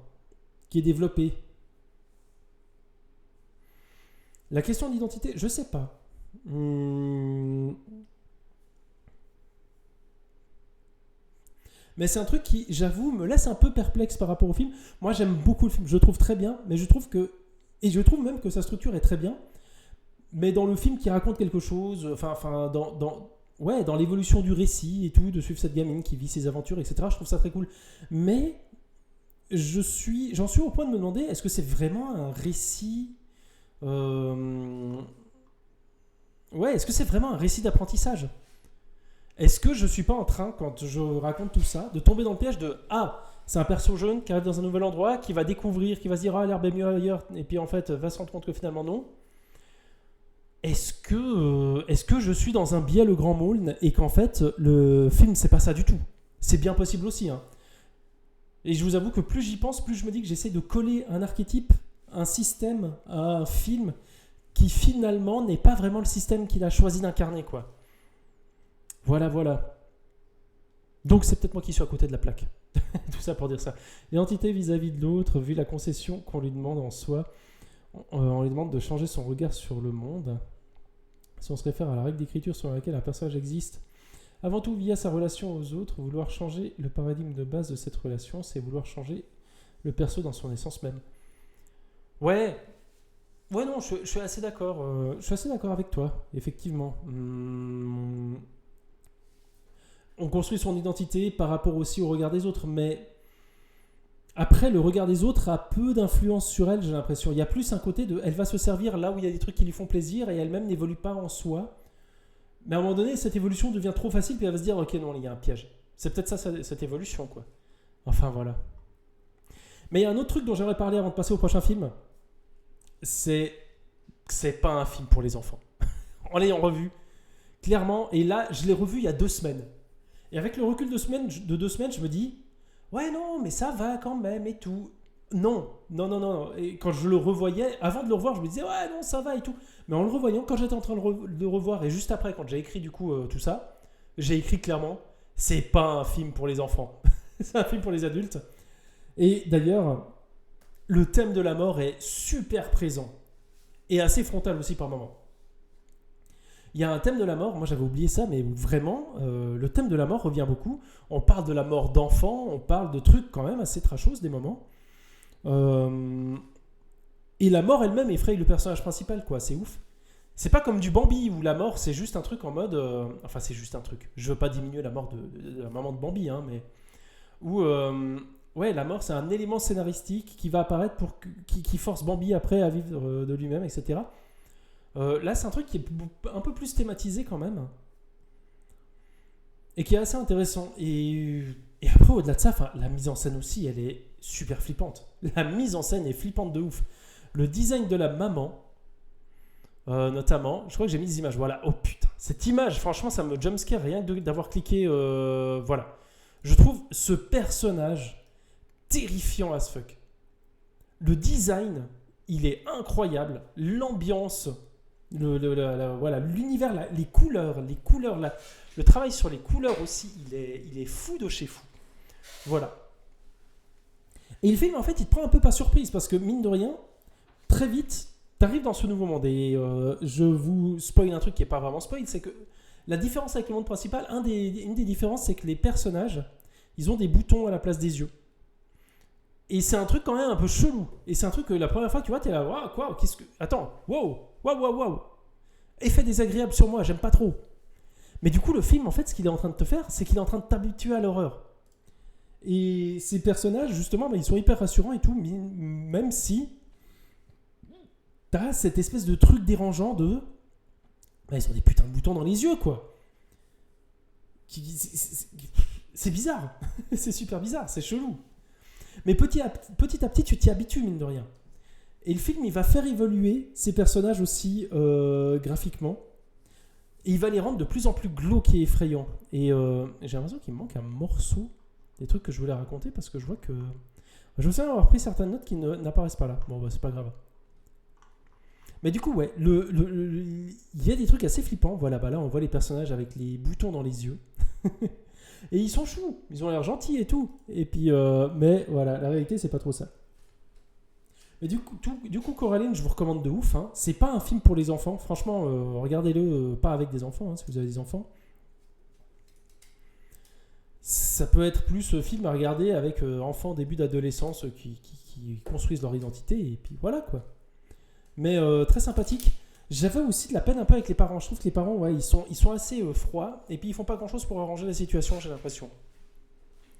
qui est développée. La question de l'identité, je sais pas. Mais c'est un truc qui, j'avoue, me laisse un peu perplexe par rapport au film. Moi, j'aime beaucoup le film, je le trouve très bien, mais je trouve même que sa structure est très bien. Mais dans le film qui raconte quelque chose, dans l'évolution du récit et tout, de suivre cette gamine qui vit ses aventures, etc., je trouve ça très cool. Mais j'en suis au point de me demander, est-ce que c'est vraiment un récit est-ce que c'est vraiment un récit d'apprentissage ? Est-ce que je suis pas en train, quand je raconte tout ça, de tomber dans le piège de c'est un perso jeune qui arrive dans un nouvel endroit, qui va découvrir, qui va se dire l'herbe est mieux ailleurs, et puis en fait va se rendre compte que finalement non. Est-ce que je suis dans un biais le grand Maulne et qu'en fait le film c'est pas ça du tout ? C'est bien possible aussi. Hein. Et je vous avoue que plus j'y pense, plus je me dis que j'essaie de coller un archétype, un système à un film qui finalement n'est pas vraiment le système qu'il a choisi d'incarner, quoi. Voilà. Donc c'est peut-être moi qui suis à côté de la plaque. Tout ça pour dire ça. L'identité vis-à-vis de l'autre, vu la concession qu'on lui demande en soi, on lui demande de changer son regard sur le monde. Si on se réfère à la règle d'écriture sur laquelle un personnage existe, avant tout via sa relation aux autres, vouloir changer le paradigme de base de cette relation, c'est vouloir changer le perso dans son essence même. Ouais, non, je suis assez d'accord. Je suis assez d'accord avec toi, effectivement. On construit son identité par rapport aussi au regard des autres, mais après, le regard des autres a peu d'influence sur elle, j'ai l'impression. Il y a plus un côté de... Elle va se servir là où il y a des trucs qui lui font plaisir et elle-même n'évolue pas en soi. Mais à un moment donné, cette évolution devient trop facile puis elle va se dire « Ok, non, il y a un piège. » C'est peut-être ça, cette évolution, quoi. Enfin, voilà. Mais il y a un autre truc dont j'aimerais parler avant de passer au prochain film. C'est pas un film pour les enfants. En l'ayant revu, clairement, et là, je l'ai revu il y a 2 semaines. Et avec le recul de 2 semaines, je me dis « Ouais, non, mais ça va quand même et tout. » Non. Et quand je le revoyais, avant de le revoir, je me disais « Ouais, non, ça va et tout. » Mais en le revoyant, quand j'étais en train de le revoir, et juste après, quand j'ai écrit du coup tout ça, j'ai écrit clairement « C'est pas un film pour les enfants. C'est un film pour les adultes. » Et d'ailleurs, le thème de la mort est super présent. Et assez frontal aussi par moments. Il y a un thème de la mort, moi j'avais oublié ça, mais vraiment, le thème de la mort revient beaucoup. On parle de la mort d'enfants, on parle de trucs quand même assez trashos des moments. Et la mort elle-même effraie le personnage principal, quoi, c'est ouf. C'est pas comme du Bambi, où la mort c'est juste un truc en mode... enfin c'est juste un truc, je veux pas diminuer la mort de la maman de Bambi, hein, mais... Où, la mort c'est un élément scénaristique qui va apparaître qui force Bambi après à vivre de lui-même, etc. Là, c'est un truc qui est un peu plus thématisé quand même. Et qui est assez intéressant. Et après, au-delà de ça, la mise en scène aussi, elle est super flippante. La mise en scène est flippante de ouf. Le design de la maman, notamment, je crois que j'ai mis des images. Voilà, oh putain, cette image, franchement, ça me jumpscare rien que d'avoir cliqué. Voilà. Je trouve ce personnage terrifiant as fuck. Le design, il est incroyable. L'ambiance... l'univers, les couleurs, le travail sur les couleurs aussi, il est fou de chez fou. Voilà. Et le film, en fait, il te prend un peu par surprise parce que, mine de rien, très vite, t'arrives dans ce nouveau monde. Et je vous spoil un truc qui n'est pas vraiment spoil, c'est que la différence avec le monde principal, une des différences, c'est que les personnages, ils ont des boutons à la place des yeux. Et c'est un truc quand même un peu chelou. Et c'est un truc que la première fois, tu vois, t'es là, waouh, quoi, qu'est-ce que... Attends, waouh. Effet désagréable sur moi, j'aime pas trop. Mais du coup, le film, en fait, ce qu'il est en train de te faire, c'est qu'il est en train de t'habituer à l'horreur. Et ces personnages, justement, ils sont hyper rassurants et tout, même si t'as cette espèce de truc dérangeant de... ils ont des putains de boutons dans les yeux, quoi. C'est bizarre. C'est super bizarre, c'est chelou. Mais petit à petit, tu t'y habitues, mine de rien. Et le film, il va faire évoluer ces personnages aussi graphiquement. Et il va les rendre de plus en plus glauques et effrayants. Et j'ai l'impression qu'il me manque un morceau des trucs que je voulais raconter parce que je vois que... Je me souviens avoir pris certaines notes qui n'apparaissent pas là. Bon, c'est pas grave. Mais du coup, ouais, il y a des trucs assez flippants. Voilà, bah là, on voit les personnages avec les boutons dans les yeux. Et ils sont choux, ils ont l'air gentils et tout. Et puis, mais voilà, la réalité, c'est pas trop ça. Mais du coup, Coraline, je vous recommande de ouf. Hein. C'est pas un film pour les enfants. Franchement, regardez-le pas avec des enfants, hein, si vous avez des enfants. Ça peut être plus film à regarder avec enfants début d'adolescence qui construisent leur identité. Et puis voilà, quoi. Mais très sympathique. J'avais aussi de la peine un peu avec les parents. Je trouve que les parents, ouais, ils sont assez froids. Et puis, ils font pas grand-chose pour arranger la situation, j'ai l'impression.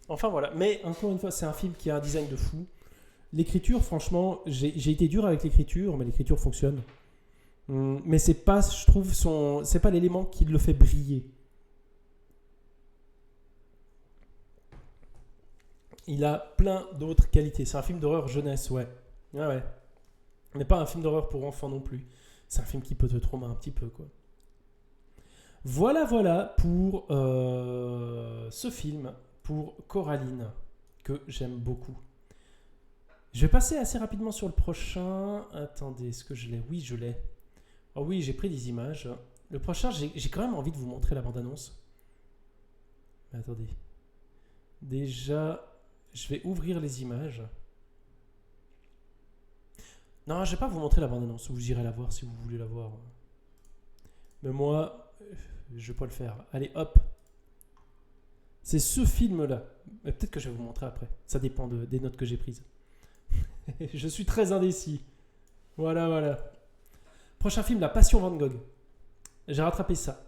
Enfin, voilà. Mais, encore une fois, c'est un film qui a un design de fou. L'écriture, franchement, j'ai été dur avec l'écriture, mais l'écriture fonctionne. Mais c'est pas, je trouve, c'est pas l'élément qui le fait briller. Il a plein d'autres qualités. C'est un film d'horreur jeunesse, ouais. Ouais. Mais pas un film d'horreur pour enfants non plus. C'est un film qui peut te traumer un petit peu, quoi. Voilà pour ce film, pour Coraline, que j'aime beaucoup. Je vais passer assez rapidement sur le prochain. Attendez, est-ce que je l'ai ? Oui, je l'ai. Oh oui, j'ai pris des images. Le prochain, j'ai quand même envie de vous montrer la bande-annonce. Attendez. Déjà, je vais ouvrir les images. Non, je vais pas vous montrer la bande-annonce. Vous irez la voir si vous voulez la voir. Mais moi, je vais pas le faire. Allez, hop. C'est ce film-là. Mais peut-être que je vais vous montrer après. Ça dépend des notes que j'ai prises. Je suis très indécis. Voilà. Prochain film, La Passion Van Gogh. J'ai rattrapé ça.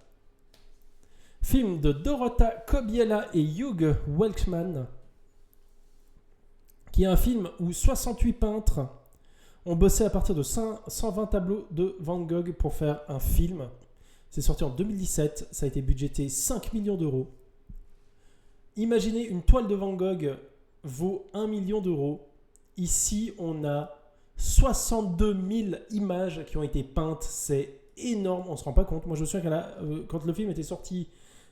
Film de Dorota Kobiela et Hugh Welchman, qui est un film où 68 peintres ont bossé à partir de 120 tableaux de Van Gogh pour faire un film. C'est sorti en 2017. Ça a été budgété 5 millions d'euros. Imaginez, une toile de Van Gogh vaut 1 million d'euros. Ici, on a 62 000 images qui ont été peintes. C'est énorme, on ne se rend pas compte. Moi, je me souviens quand le film était sorti,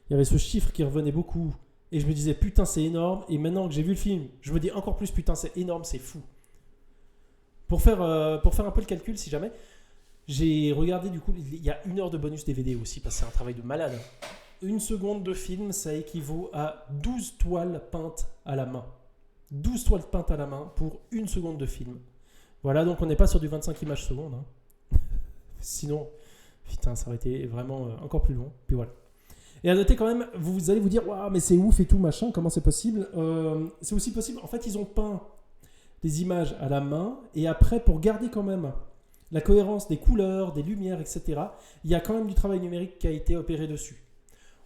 il y avait ce chiffre qui revenait beaucoup. Et je me disais, putain, c'est énorme. Et maintenant que j'ai vu le film, je me dis encore plus, putain, c'est énorme, c'est fou. Pour faire un peu le calcul, si jamais, j'ai regardé, du coup, il y a 1 heure de bonus DVD aussi, parce que c'est un travail de malade. 1 seconde de film, ça équivaut à 12 toiles peintes à la main. 12 toiles peintes à la main pour 1 seconde de film. Voilà, donc on n'est pas sur du 25 images secondes. Hein. Sinon, putain, ça aurait été vraiment encore plus long. Puis voilà. Et à noter quand même, vous allez vous dire, waouh, mais c'est ouf et tout, machin, comment c'est possible ? C'est aussi possible, en fait, ils ont peint des images à la main, et après, pour garder quand même la cohérence des couleurs, des lumières, etc., il y a quand même du travail numérique qui a été opéré dessus.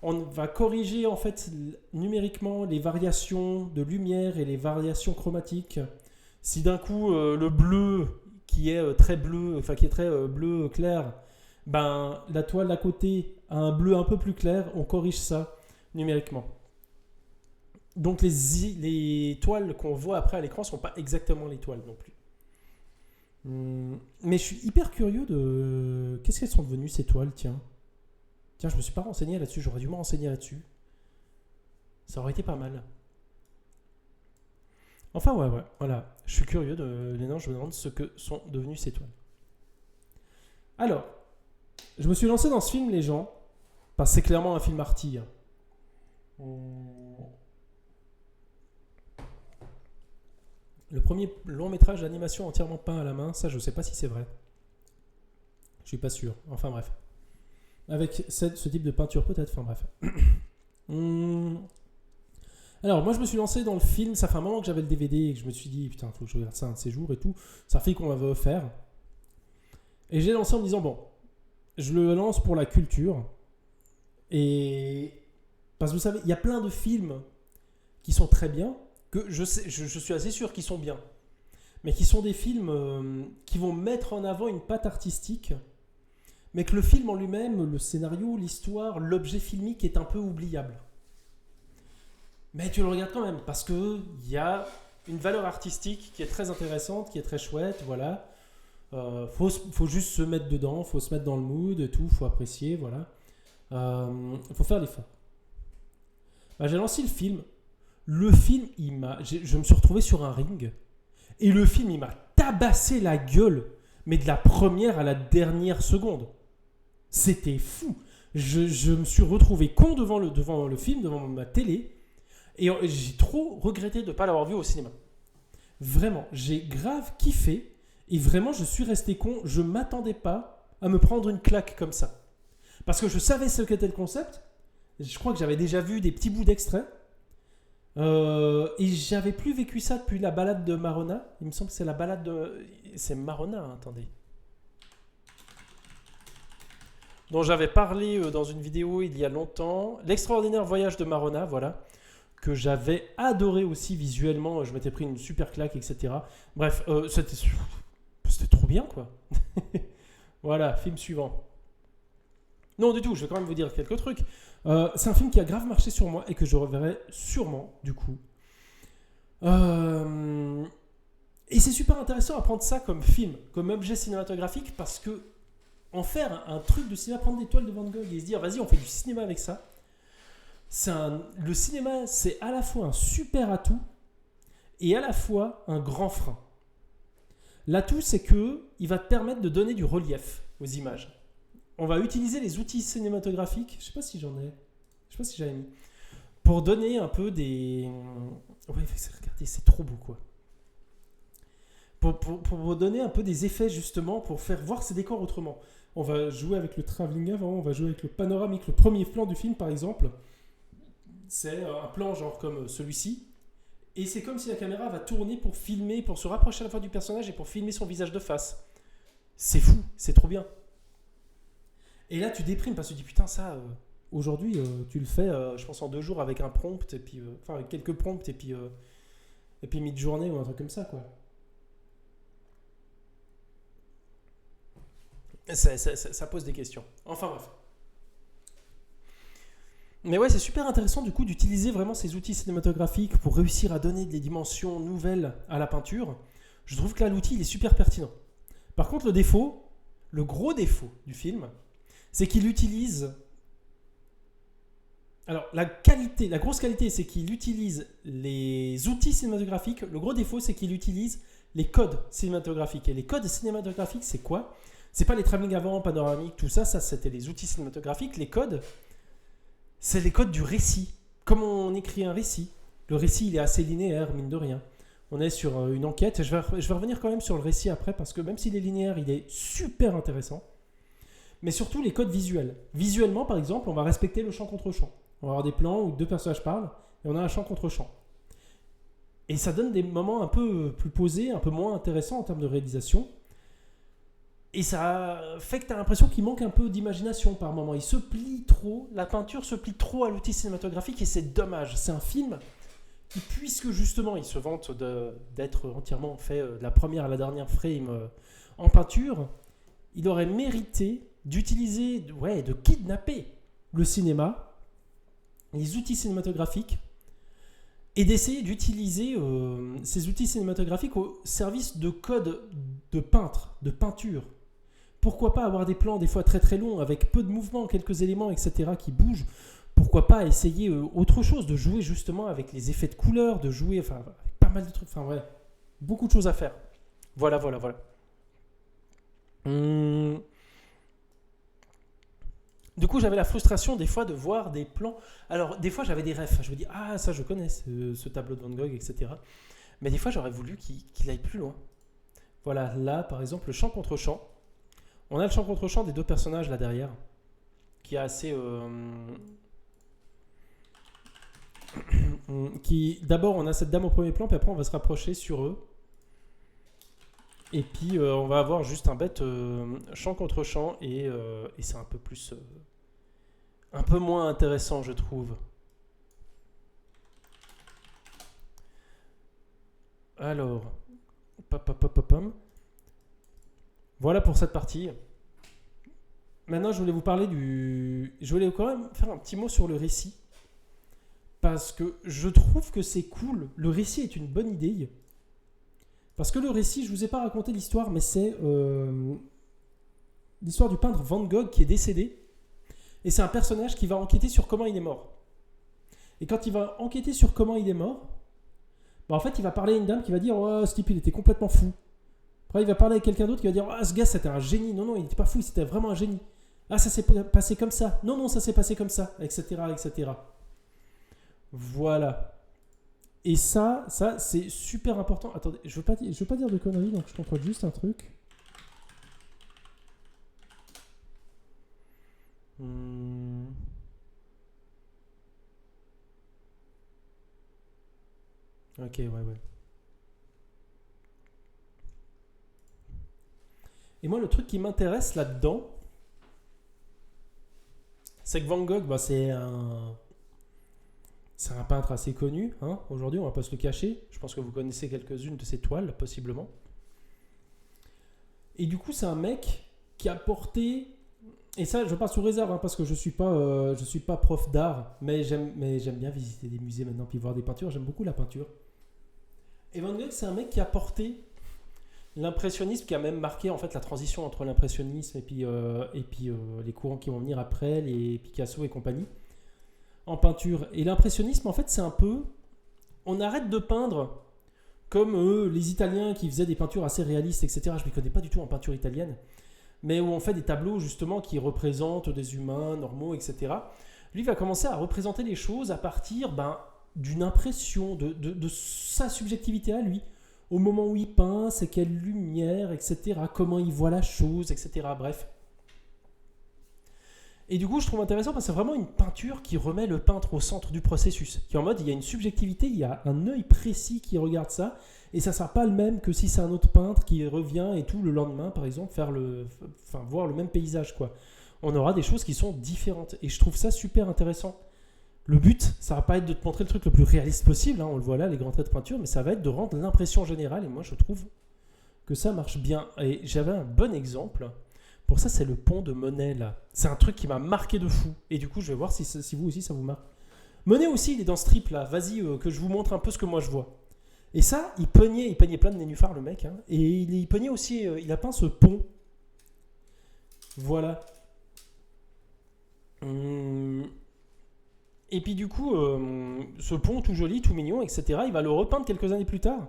On va corriger, en fait, numériquement, les variations de lumière et les variations chromatiques. Si d'un coup, le bleu, qui est très bleu, enfin, qui est très bleu clair, ben, la toile à côté a un bleu un peu plus clair, on corrige ça numériquement. Donc les toiles qu'on voit après à l'écran ne sont pas exactement les toiles non plus. Mais je suis hyper curieux de... Qu'est-ce qu'elles sont devenues ces toiles, tiens, je me suis pas renseigné là-dessus, j'aurais dû me renseigner là-dessus. Ça aurait été pas mal. Enfin, ouais, voilà. Je suis curieux maintenant, je me demande ce que sont devenues ces toiles. Alors, je me suis lancé dans ce film, les gens, parce que c'est clairement un film arty. Le premier long métrage d'animation entièrement peint à la main, ça je sais pas si c'est vrai. Je suis pas sûr. Enfin bref. Avec ce type de peinture peut-être, enfin bref. Alors moi je me suis lancé dans le film, ça fait un moment que j'avais le DVD et que je me suis dit putain faut que je regarde ça un de ces jours et tout. C'est un film qu'on m'avait offert. Et j'ai lancé en me disant bon, je le lance pour la culture. Et parce que vous savez, il y a plein de films qui sont très bien, que je suis assez sûr qu'ils sont bien, mais qui sont des films qui vont mettre en avant une patte artistique, mais que le film en lui-même, le scénario, l'histoire, l'objet filmique est un peu oubliable. Mais tu le regardes quand même, parce qu'il y a une valeur artistique qui est très intéressante, qui est très chouette, voilà. Faut juste se mettre dedans, faut se mettre dans le mood et tout, faut apprécier, voilà. Faut faire l'effort. Bah, j'ai lancé le film. Le film, je me suis retrouvé sur un ring. Et le film, il m'a tabassé la gueule. mais de la première à la dernière seconde. C'était fou. Je me suis retrouvé con devant le film, devant ma télé, et j'ai trop regretté de ne pas l'avoir vu au cinéma. Vraiment, j'ai grave kiffé, et vraiment, je suis resté con. Je ne m'attendais pas à me prendre une claque comme ça. Parce que je savais ce qu'était le concept. Je crois que j'avais déjà vu des petits bouts d'extraits. Et j'avais plus vécu ça depuis la balade de Marona. Il me semble que c'est la balade de... C'est Marona, hein, attendez. Dont j'avais parlé dans une vidéo il y a longtemps. L'extraordinaire voyage de Marona, voilà. Que j'avais adoré aussi visuellement. Je m'étais pris une super claque, etc. Bref, c'était trop bien, quoi. Voilà, film suivant. Non, du tout, je vais quand même vous dire quelques trucs. C'est un film qui a grave marché sur moi et que je reverrai sûrement, du coup. Et c'est super intéressant à prendre ça comme film, comme objet cinématographique, parce que en faire un truc de cinéma, prendre des toiles de Van Gogh et se dire, vas-y, on fait du cinéma avec ça. Le cinéma, c'est à la fois un super atout et à la fois un grand frein. L'atout, c'est qu'il va te permettre de donner du relief aux images. On va utiliser les outils cinématographiques, je sais pas si j'avais mis, pour donner un peu des... Ouais, regardez, c'est trop beau, quoi. Pour donner un peu des effets, justement, pour faire voir ces décors autrement. On va jouer avec le travelling avant, on va jouer avec le panoramique. Le premier plan du film, par exemple, c'est un plan genre comme celui-ci. Et c'est comme si la caméra va tourner pour filmer, pour se rapprocher à la fois du personnage et pour filmer son visage de face. C'est fou, c'est trop bien. Et là, tu déprimes parce que tu dis, putain, ça, aujourd'hui, tu le fais, je pense, en 2 jours avec un prompt, et puis, avec quelques prompts, et puis mid-journée ou un truc comme ça, quoi. Ça pose des questions. Enfin, bref. Mais ouais, c'est super intéressant, du coup, d'utiliser vraiment ces outils cinématographiques pour réussir à donner des dimensions nouvelles à la peinture. Je trouve que là, l'outil, il est super pertinent. Par contre, le gros défaut du film, c'est qu'il utilise... Alors, la grosse qualité, c'est qu'il utilise les outils cinématographiques. Le gros défaut, c'est qu'il utilise les codes cinématographiques. Et les codes cinématographiques, c'est quoi ? C'est pas les travelling avant, panoramique, tout ça. Ça, c'était les outils cinématographiques. Les codes, c'est les codes du récit. Comme on écrit un récit. Le récit, il est assez linéaire, mine de rien. On est sur une enquête. Je vais revenir quand même sur le récit après, parce que même s'il est linéaire, il est super intéressant. Mais surtout les codes visuels. Visuellement, par exemple, on va respecter le champ contre champ. On va avoir des plans où 2 personnages parlent et on a un champ contre champ. Et ça donne des moments un peu plus posés, un peu moins intéressants en termes de réalisation. Et ça fait que tu as l'impression qu'il manque un peu d'imagination par moment. Il se plie trop, la peinture se plie trop à l'outil cinématographique et c'est dommage. C'est un film qui, puisque justement il se vante d'être entièrement fait de la première à la dernière frame en peinture, il aurait mérité d'utiliser, de kidnapper le cinéma, les outils cinématographiques, et d'essayer d'utiliser ces outils cinématographiques au service de codes de peintre, de peinture. Pourquoi pas avoir des plans des fois très très longs, avec peu de mouvements, quelques éléments, etc. qui bougent. Pourquoi pas essayer autre chose, de jouer justement avec les effets de couleurs, de jouer, avec pas mal de trucs, beaucoup de choses à faire. Voilà. Du coup, j'avais la frustration des fois de voir des plans. Alors, des fois, j'avais des refs. Je me dis, ah, ça, je connais ce tableau de Van Gogh, etc. Mais des fois, j'aurais voulu qu'il aille plus loin. Voilà, là, par exemple, le champ contre champ. On a le champ contre champ des 2 personnages là derrière, qui est assez... D'abord, on a cette dame au premier plan, puis après, on va se rapprocher sur eux. Et puis, on va avoir juste un bête champ contre champ, et c'est un peu plus... un peu moins intéressant, je trouve. Alors, voilà pour cette partie. Maintenant, je voulais vous parler je voulais quand même faire un petit mot sur le récit. Parce que je trouve que c'est cool. Le récit est une bonne idée. Parce que le récit, je ne vous ai pas raconté l'histoire, mais c'est l'histoire du peintre Van Gogh qui est décédé. Et c'est un personnage qui va enquêter sur comment il est mort. Et quand il va enquêter sur comment il est mort, en fait, il va parler à une dame qui va dire « Oh, ce type, il était complètement fou. » Après, il va parler avec quelqu'un d'autre qui va dire ah, ce gars, c'était un génie. Non, il n'était pas fou, c'était vraiment un génie. Ah, ça s'est passé comme ça. Non, ça s'est passé comme ça, etc., etc. Voilà. Et ça c'est super important. Attendez, je veux pas dire de conneries, donc je contrôle juste un truc. Ok, ouais. Et moi, le truc qui m'intéresse là-dedans, c'est que Van Gogh, c'est un peintre assez connu. Hein, aujourd'hui, on va pas se le cacher. Je pense que vous connaissez quelques-unes de ses toiles, possiblement. Et du coup, c'est un mec qui a porté... Et ça, je parle sous réserve, hein, parce que je suis pas prof d'art, mais j'aime bien visiter des musées maintenant, puis voir des peintures. J'aime beaucoup la peinture. Et Van Gogh, c'est un mec qui a porté l'impressionnisme, qui a même marqué en fait la transition entre l'impressionnisme et puis les courants qui vont venir après, les Picasso et compagnie, en peinture. Et l'impressionnisme, en fait, c'est un peu... On arrête de peindre comme les Italiens qui faisaient des peintures assez réalistes, etc. Je ne m'y connais pas du tout en peinture italienne, mais où on fait des tableaux justement qui représentent des humains normaux, etc. Lui va commencer à représenter les choses à partir d'une impression, de sa subjectivité à lui, au moment où il peint, c'est quelle lumière, etc., comment il voit la chose, etc., bref. Et du coup, je trouve intéressant parce que c'est vraiment une peinture qui remet le peintre au centre du processus, qui est en mode, il y a une subjectivité, il y a un œil précis qui regarde ça, et ça ne sera pas le même que si c'est un autre peintre qui revient et tout le lendemain, par exemple, voir le même paysage, quoi. On aura des choses qui sont différentes, et je trouve ça super intéressant. Le but, ça va pas être de te montrer le truc le plus réaliste possible, hein, on le voit là, les grands traits de peinture, mais ça va être de rendre l'impression générale, et moi je trouve que ça marche bien. Et j'avais un bon exemple, pour ça c'est le pont de Monet là. C'est un truc qui m'a marqué de fou, et du coup je vais voir si vous aussi ça vous marque. Monet aussi, il est dans ce trip là, vas-y que je vous montre un peu ce que moi je vois. Et ça, il peignait plein de nénuphars le mec, hein, et il peignait aussi, il a peint ce pont. Voilà. Et puis du coup, ce pont tout joli, tout mignon, etc., il va le repeindre quelques années plus tard.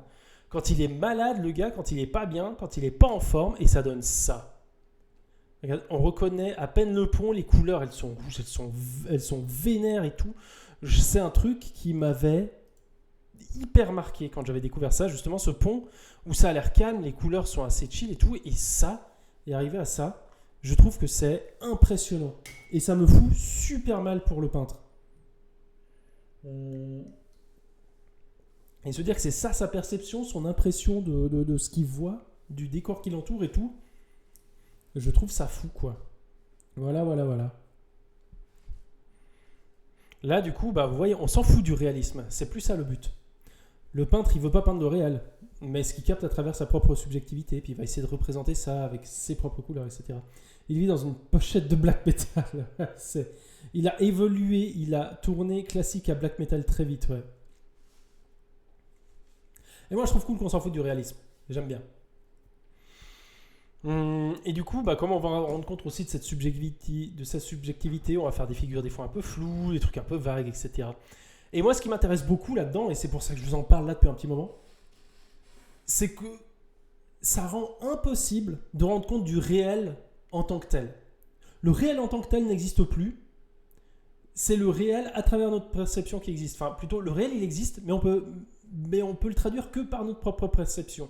Quand il est malade, le gars, quand il est pas bien, quand il est pas en forme, et ça donne ça. Regarde, on reconnaît à peine le pont, les couleurs, elles sont rouges, elles sont vénères et tout. C'est un truc qui m'avait hyper marqué quand j'avais découvert ça, justement, ce pont où ça a l'air calme, les couleurs sont assez chill et tout, et ça, et arriver à ça, je trouve que c'est impressionnant. Et ça me fout super mal pour le peintre. Et se dire que c'est ça sa perception, son impression de ce qu'il voit, du décor qui l'entoure et tout, je trouve ça fou, quoi. Voilà. Là, du coup, vous voyez, on s'en fout du réalisme. C'est plus ça le but. Le peintre, il veut pas peindre le réel, mais ce qu'il capte à travers sa propre subjectivité, puis il va essayer de représenter ça avec ses propres couleurs, etc. Il vit dans une pochette de black metal. Il a évolué, il a tourné classique à black metal très vite, ouais. Et moi, je trouve cool qu'on s'en fout du réalisme. J'aime bien. Et du coup, comment on va rendre compte aussi de cette subjectivité, on va faire des figures des fois un peu floues, des trucs un peu vagues, etc. Et moi, ce qui m'intéresse beaucoup là-dedans, et c'est pour ça que je vous en parle là depuis un petit moment, c'est que ça rend impossible de rendre compte du réel en tant que tel. Le réel en tant que tel n'existe plus. C'est le réel à travers notre perception qui existe. Enfin, plutôt, le réel, il existe, mais on peut le traduire que par notre propre perception.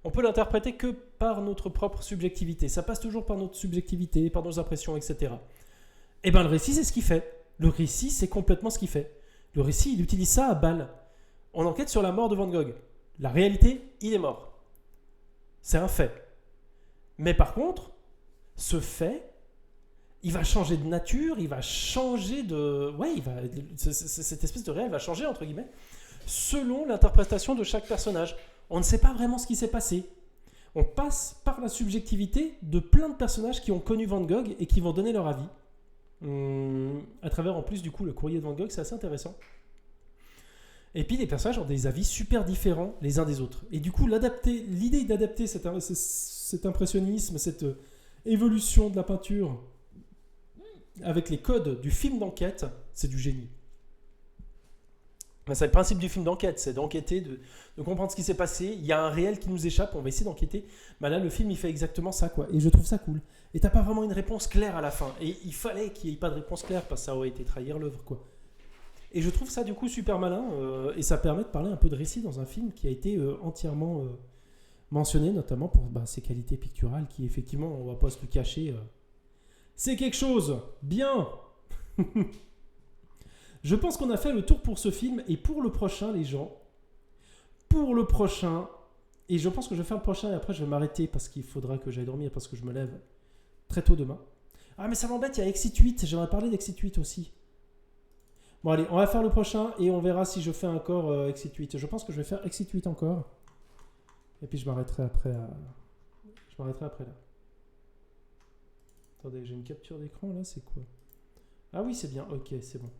On peut l'interpréter que par notre propre subjectivité. Ça passe toujours par notre subjectivité, par nos impressions, etc. Et le récit, c'est ce qu'il fait. Le récit, c'est complètement ce qu'il fait. Le récit, il utilise ça à balle. On enquête sur la mort de Van Gogh. La réalité, il est mort. C'est un fait. Mais par contre, ce fait, il va changer de nature, il va changer de... Ouais, cette espèce de réel va changer, entre guillemets, selon l'interprétation de chaque personnage. On ne sait pas vraiment ce qui s'est passé. On passe par la subjectivité de plein de personnages qui ont connu Van Gogh et qui vont donner leur avis. À travers, en plus, du coup, le courrier de Van Gogh, c'est assez intéressant. Et puis, les personnages ont des avis super différents les uns des autres. Et du coup, l'idée d'adapter cet impressionnisme, cette évolution de la peinture avec les codes du film d'enquête, c'est du génie. C'est le principe du film d'enquête, c'est d'enquêter, de comprendre ce qui s'est passé. Il y a un réel qui nous échappe, on va essayer d'enquêter. Bah là, le film, il fait exactement ça, quoi. Et je trouve ça cool. Et t'as pas vraiment une réponse claire à la fin. Et il fallait qu'il n'y ait pas de réponse claire, parce que ça aurait été trahir l'œuvre, quoi. Et je trouve ça, du coup, super malin. Et ça permet de parler un peu de récit dans un film qui a été entièrement mentionné, notamment pour ses qualités picturales, qui, effectivement, on va pas se le cacher, c'est quelque chose. Bien. Je pense qu'on a fait le tour pour ce film. Et pour le prochain, les gens, et je pense que je vais faire le prochain et après je vais m'arrêter parce qu'il faudra que j'aille dormir parce que je me lève très tôt demain. Ah mais ça m'embête, il y a Exit 8, j'aimerais parler d'Exit 8 aussi. Bon allez, on va faire le prochain et on verra si je fais encore Exit 8. Je pense que je vais faire Exit 8 encore. Et puis je m'arrêterai après là. Attendez, j'ai une capture d'écran là, c'est quoi? Ah oui, c'est bien, ok, c'est bon,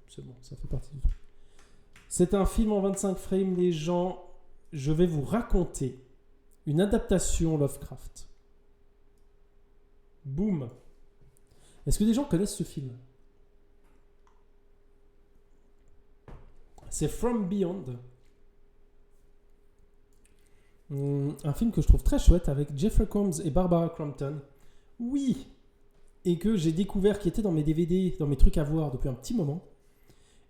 ça fait partie du truc. C'est un film en 25 frames, les gens. Je vais vous raconter une adaptation Lovecraft. Boum. Est-ce que des gens connaissent ce film? C'est From Beyond. Un film que je trouve très chouette avec Jeffrey Combs et Barbara Crampton. Oui. Et que j'ai découvert qui était dans mes DVD, dans mes trucs à voir depuis un petit moment.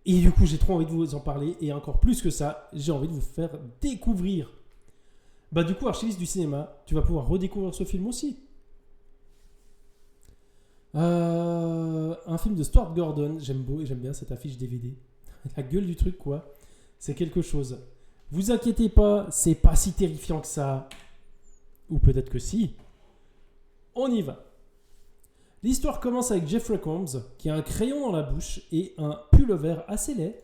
Et du coup, j'ai trop envie de vous en parler. Et encore plus que ça, j'ai envie de vous faire découvrir. Bah du coup, archiviste du cinéma, tu vas pouvoir redécouvrir ce film aussi. Un film de Stuart Gordon. J'aime bien cette affiche DVD. La gueule du truc, quoi. C'est quelque chose. Vous inquiétez pas, c'est pas si terrifiant que ça. Ou peut-être que si. On y va. L'histoire commence avec Jeffrey Combs, qui a un crayon dans la bouche et un pull-over assez laid,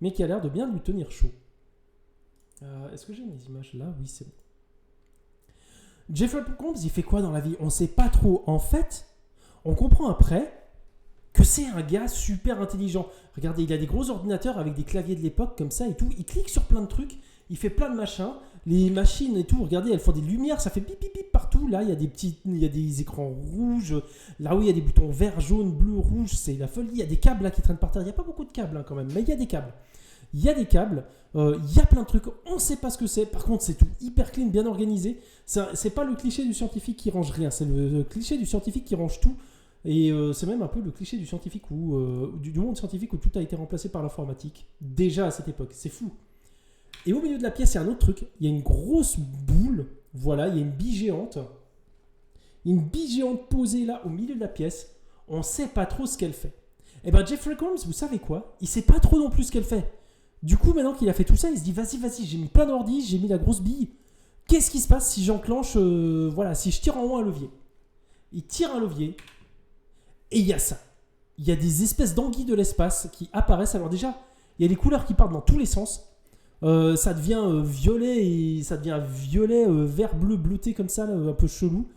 mais qui a l'air de bien lui tenir chaud. Est-ce que j'ai mes images là? Oui, c'est bon. Jeffrey Combs, il fait quoi dans la vie? On sait pas trop. En fait, on comprend après que c'est un gars super intelligent. Regardez, il a des gros ordinateurs avec des claviers de l'époque comme ça et tout. Il clique sur plein de trucs, il fait plein de machins. Les machines et tout, regardez, elles font des lumières, ça fait bip bip bip partout. Là, il y a des écrans rouges. Là où il y a des boutons vert, jaune, bleu, rouge, c'est la folie. Il y a des câbles là qui traînent par terre. Il n'y a pas beaucoup de câbles quand même, mais il y a des câbles. Il y a plein de trucs. On ne sait pas ce que c'est. Par contre, c'est tout hyper clean, bien organisé. C'est pas le cliché du scientifique qui range rien. C'est le cliché du scientifique qui range tout. Et c'est même un peu le cliché du scientifique du monde scientifique où tout a été remplacé par l'informatique. Déjà à cette époque. C'est fou. Et au milieu de la pièce, il y a un autre truc. Il y a une grosse boule. Voilà, il y a une bille géante. Une bille géante posée là au milieu de la pièce. On ne sait pas trop ce qu'elle fait. Et bien Jeffrey Combs, vous savez quoi? Il ne sait pas trop non plus ce qu'elle fait. Du coup, maintenant qu'il a fait tout ça, il se dit vas-y, j'ai mis plein d'ordi, j'ai mis la grosse bille. Qu'est-ce qui se passe si j'enclenche, si je tire en haut un levier? Il tire un levier. Et il y a ça. Il y a des espèces d'anguilles de l'espace qui apparaissent. Alors déjà, il y a des couleurs qui partent dans tous les sens. Ça devient violet et ça devient violet, vert, bleu, bleuté comme ça, là, un peu chelou.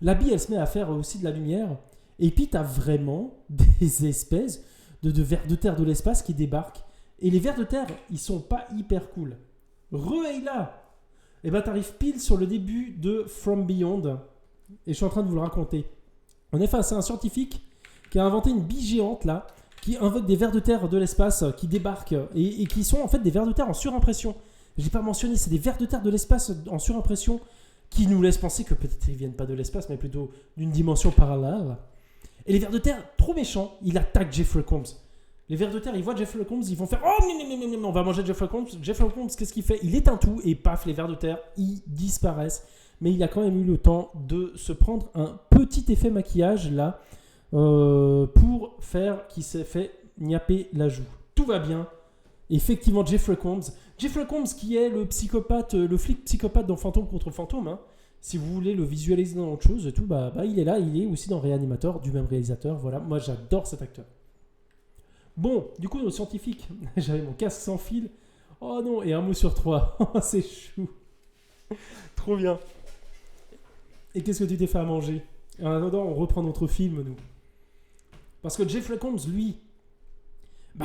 La bille, elle se met à faire aussi de la lumière. Et puis, tu as vraiment des espèces de vers de terre de l'espace qui débarquent. Et les vers de terre, ils sont pas hyper cool. Re-là. Et ben, tu arrives pile sur le début de From Beyond. Et je suis en train de vous le raconter. On est face à un scientifique qui a inventé une bille géante là, qui invoque des vers de terre de l'espace qui débarquent et qui sont en fait des vers de terre en surimpression. Je n'ai pas mentionné, c'est des vers de terre de l'espace en surimpression qui nous laissent penser que peut-être ils ne viennent pas de l'espace, mais plutôt d'une dimension parallèle. Et les vers de terre, trop méchants, ils attaquent Jeffrey Combs. Les vers de terre, ils voient Jeffrey Combs, ils vont faire « Oh, on va manger Jeffrey Combs ». Jeffrey Combs, qu'est-ce qu'il fait? Il éteint tout et paf, les vers de terre, ils disparaissent. Mais il a quand même eu le temps de se prendre un petit effet maquillage là, pour faire qu'il s'est fait niapper la joue. Tout va bien. Effectivement, Jeffrey Combs qui est le psychopathe, le flic psychopathe dans Fantôme contre Fantôme. Hein. Si vous voulez le visualiser dans autre chose et tout, bah, il est là. Il est aussi dans Réanimateur, du même réalisateur. Voilà, moi j'adore cet acteur. Bon, du coup, nos scientifiques, j'avais mon casque sans fil. Oh non, et un mot sur 3. C'est chou. Trop bien. Et qu'est-ce que tu t'es fait à manger? En attendant, on reprend notre film, nous. Parce que Jeffrey Combs, lui,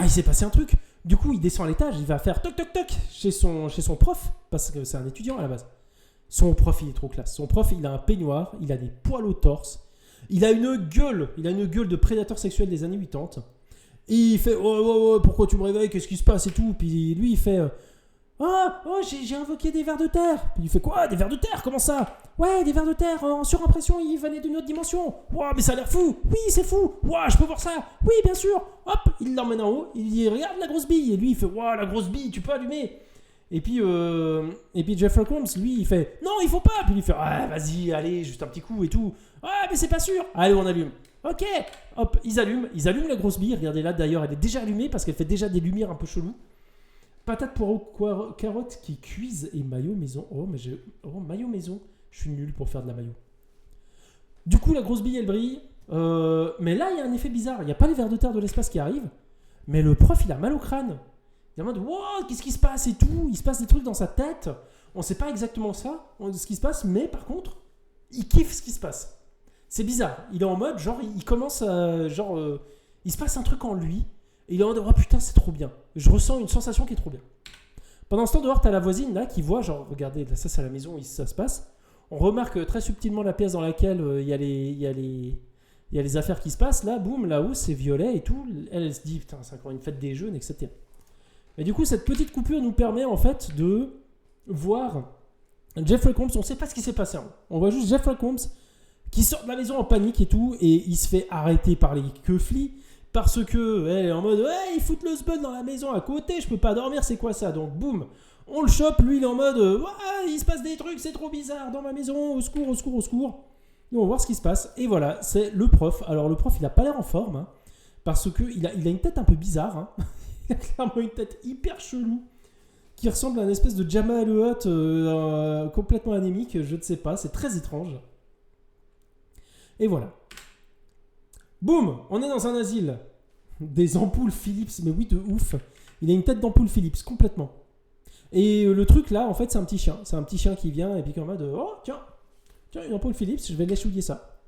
il s'est passé un truc. Du coup, il descend à l'étage, il va faire toc toc toc chez son prof, parce que c'est un étudiant à la base. Son prof, il est trop classe. Son prof, il a un peignoir, il a des poils au torse, il a une gueule de prédateur sexuel des années 80. Et il fait oh, pourquoi tu me réveilles, qu'est-ce qui se passe et tout. Puis lui il fait j'ai invoqué des vers de terre. Puis il fait quoi, des vers de terre, comment ça? Ouais, des vers de terre en surimpression, ils venaient d'une autre dimension. Ouah, mais ça a l'air fou. Oui, c'est fou. Ouah, je peux voir ça. Oui, bien sûr. Hop, il l'emmène en haut, il dit regarde la grosse bille. Et lui il fait ouah, la grosse bille, tu peux allumer. Et puis Jeffrey Combs, lui, il fait non, il faut pas. Puis il fait vas-y, allez, juste un petit coup et tout. Mais c'est pas sûr. Allez, on allume. Ok, hop, ils allument la grosse bille. Regardez là, d'ailleurs, elle est déjà allumée parce qu'elle fait déjà des lumières un peu cheloues. Patates, poireaux, carottes qui cuisent et maillot maison. Maillot maison. Je suis nul pour faire de la maillot. Du coup, la grosse bille, elle brille. Mais là, il y a un effet bizarre. Il n'y a pas les vers de terre de l'espace qui arrivent. Mais le prof, il a mal au crâne. Il est en mode, wow, qu'est-ce qui se passe et tout. Il se passe des trucs dans sa tête. On ne sait pas exactement ce qui se passe. Mais par contre, il kiffe ce qui se passe. C'est bizarre. Il est en mode, genre, il commence à... il se passe un truc en lui. Et il est en mode, oh putain, c'est trop bien. Je ressens une sensation qui est trop bien. Pendant ce temps, dehors, t'as la voisine là qui voit, genre, regardez, là, ça c'est la maison où ça se passe. On remarque très subtilement la pièce dans laquelle il y a les affaires qui se passent. Là, boum, là-haut, c'est violet et tout. Elle se dit, putain, c'est encore une fête des jeunes, etc. Et du coup, cette petite coupure nous permet en fait de voir Jeffrey Combs. On ne sait pas ce qui s'est passé. On voit juste Jeffrey Combs qui sort de la maison en panique et tout. Et il se fait arrêter par les keuflis. Parce que, elle est en mode, ouais, ils foutent le sbud dans la maison à côté, je peux pas dormir, c'est quoi ça? Donc, boum, on le chope, lui, il est en mode, ouais, il se passe des trucs, c'est trop bizarre dans ma maison, au secours, au secours, au secours. Et on va voir ce qui se passe. Et voilà, c'est le prof. Alors, le prof, il a pas l'air en forme, hein, parce qu'il a une tête un peu bizarre. Hein. Il a clairement une tête hyper chelou, qui ressemble à une espèce de Jabba le Hutt complètement anémique, je ne sais pas, c'est très étrange. Et voilà. Boum, on est dans un asile. Des ampoules Philips, mais oui, de ouf. Il a une tête d'ampoule Philips, complètement. Et le truc là, en fait, c'est un petit chien. C'est un petit chien qui vient et puis qui est en mode, oh, tiens, une ampoule Philips, je vais l'échouiller ça.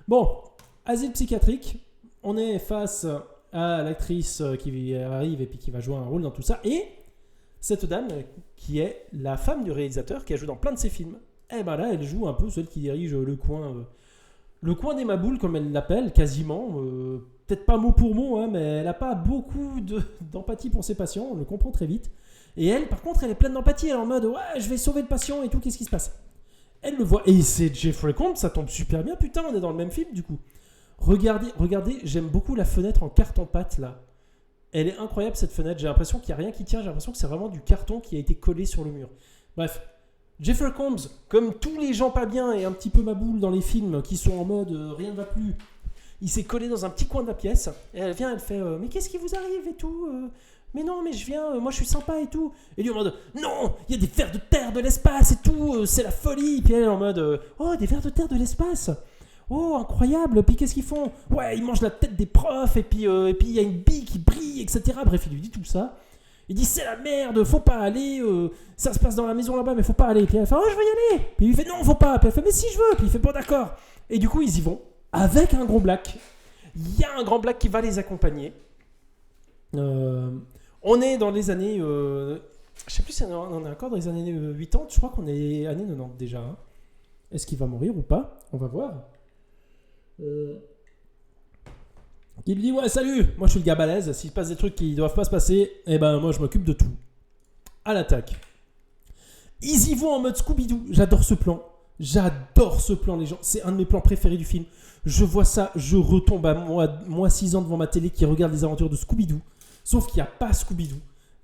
Bon, asile psychiatrique. On est face à l'actrice qui arrive et puis qui va jouer un rôle dans tout ça. Et cette dame, qui est la femme du réalisateur, qui a joué dans plein de ses films. Et ben là, elle joue un peu celle qui dirige le coin des Maboules, comme elle l'appelle, quasiment. Peut-être pas mot pour mot, hein, mais elle n'a pas beaucoup d'empathie pour ses patients, on le comprend très vite. Et elle, par contre, elle est pleine d'empathie, elle est en mode, ouais, je vais sauver le patient et tout, qu'est-ce qui se passe? Elle le voit, et c'est Jeffrey Combs, ça tombe super bien, putain, on est dans le même film, du coup. Regardez, j'aime beaucoup la fenêtre en carton-pâte, là. Elle est incroyable, cette fenêtre, j'ai l'impression qu'il n'y a rien qui tient, j'ai l'impression que c'est vraiment du carton qui a été collé sur le mur. Bref. Jeffrey Combs, comme tous les gens pas bien et un petit peu maboule dans les films qui sont en mode rien ne va plus, il s'est collé dans un petit coin de la pièce et elle vient, elle fait mais qu'est-ce qui vous arrive et tout mais non, mais je viens, moi je suis sympa et tout. Et lui en mode non, il y a des vers de terre de l'espace et tout, c'est la folie. Puis elle en mode oh, des vers de terre de l'espace, oh incroyable. Puis qu'est-ce qu'ils font? Ouais, ils mangent la tête des profs et puis il y a une bille qui brille, etc. Bref, il lui dit tout ça. Il dit c'est la merde, faut pas aller, ça se passe dans la maison là-bas mais faut pas aller. Puis elle fait oh je veux y aller. Puis il fait non faut pas. Puis elle fait mais si je veux. Puis il fait bon d'accord. Et du coup ils y vont avec un gros black. Il y a un grand black qui va les accompagner. On est dans les années, je sais plus si on est encore dans les années 80. Je crois qu'on est années 90 déjà. Hein. Est-ce qu'il va mourir ou pas? On va voir. Il lui dit ouais salut, moi je suis le gars balèze, s'il se passe des trucs qui doivent pas se passer, eh ben moi je m'occupe de tout. À l'attaque. Ils y vont en mode Scooby-Doo, j'adore ce plan les gens, c'est un de mes plans préférés du film. Je vois ça, je retombe à moi 6 ans devant ma télé qui regarde les aventures de Scooby-Doo, sauf qu'il n'y a pas Scooby-Doo.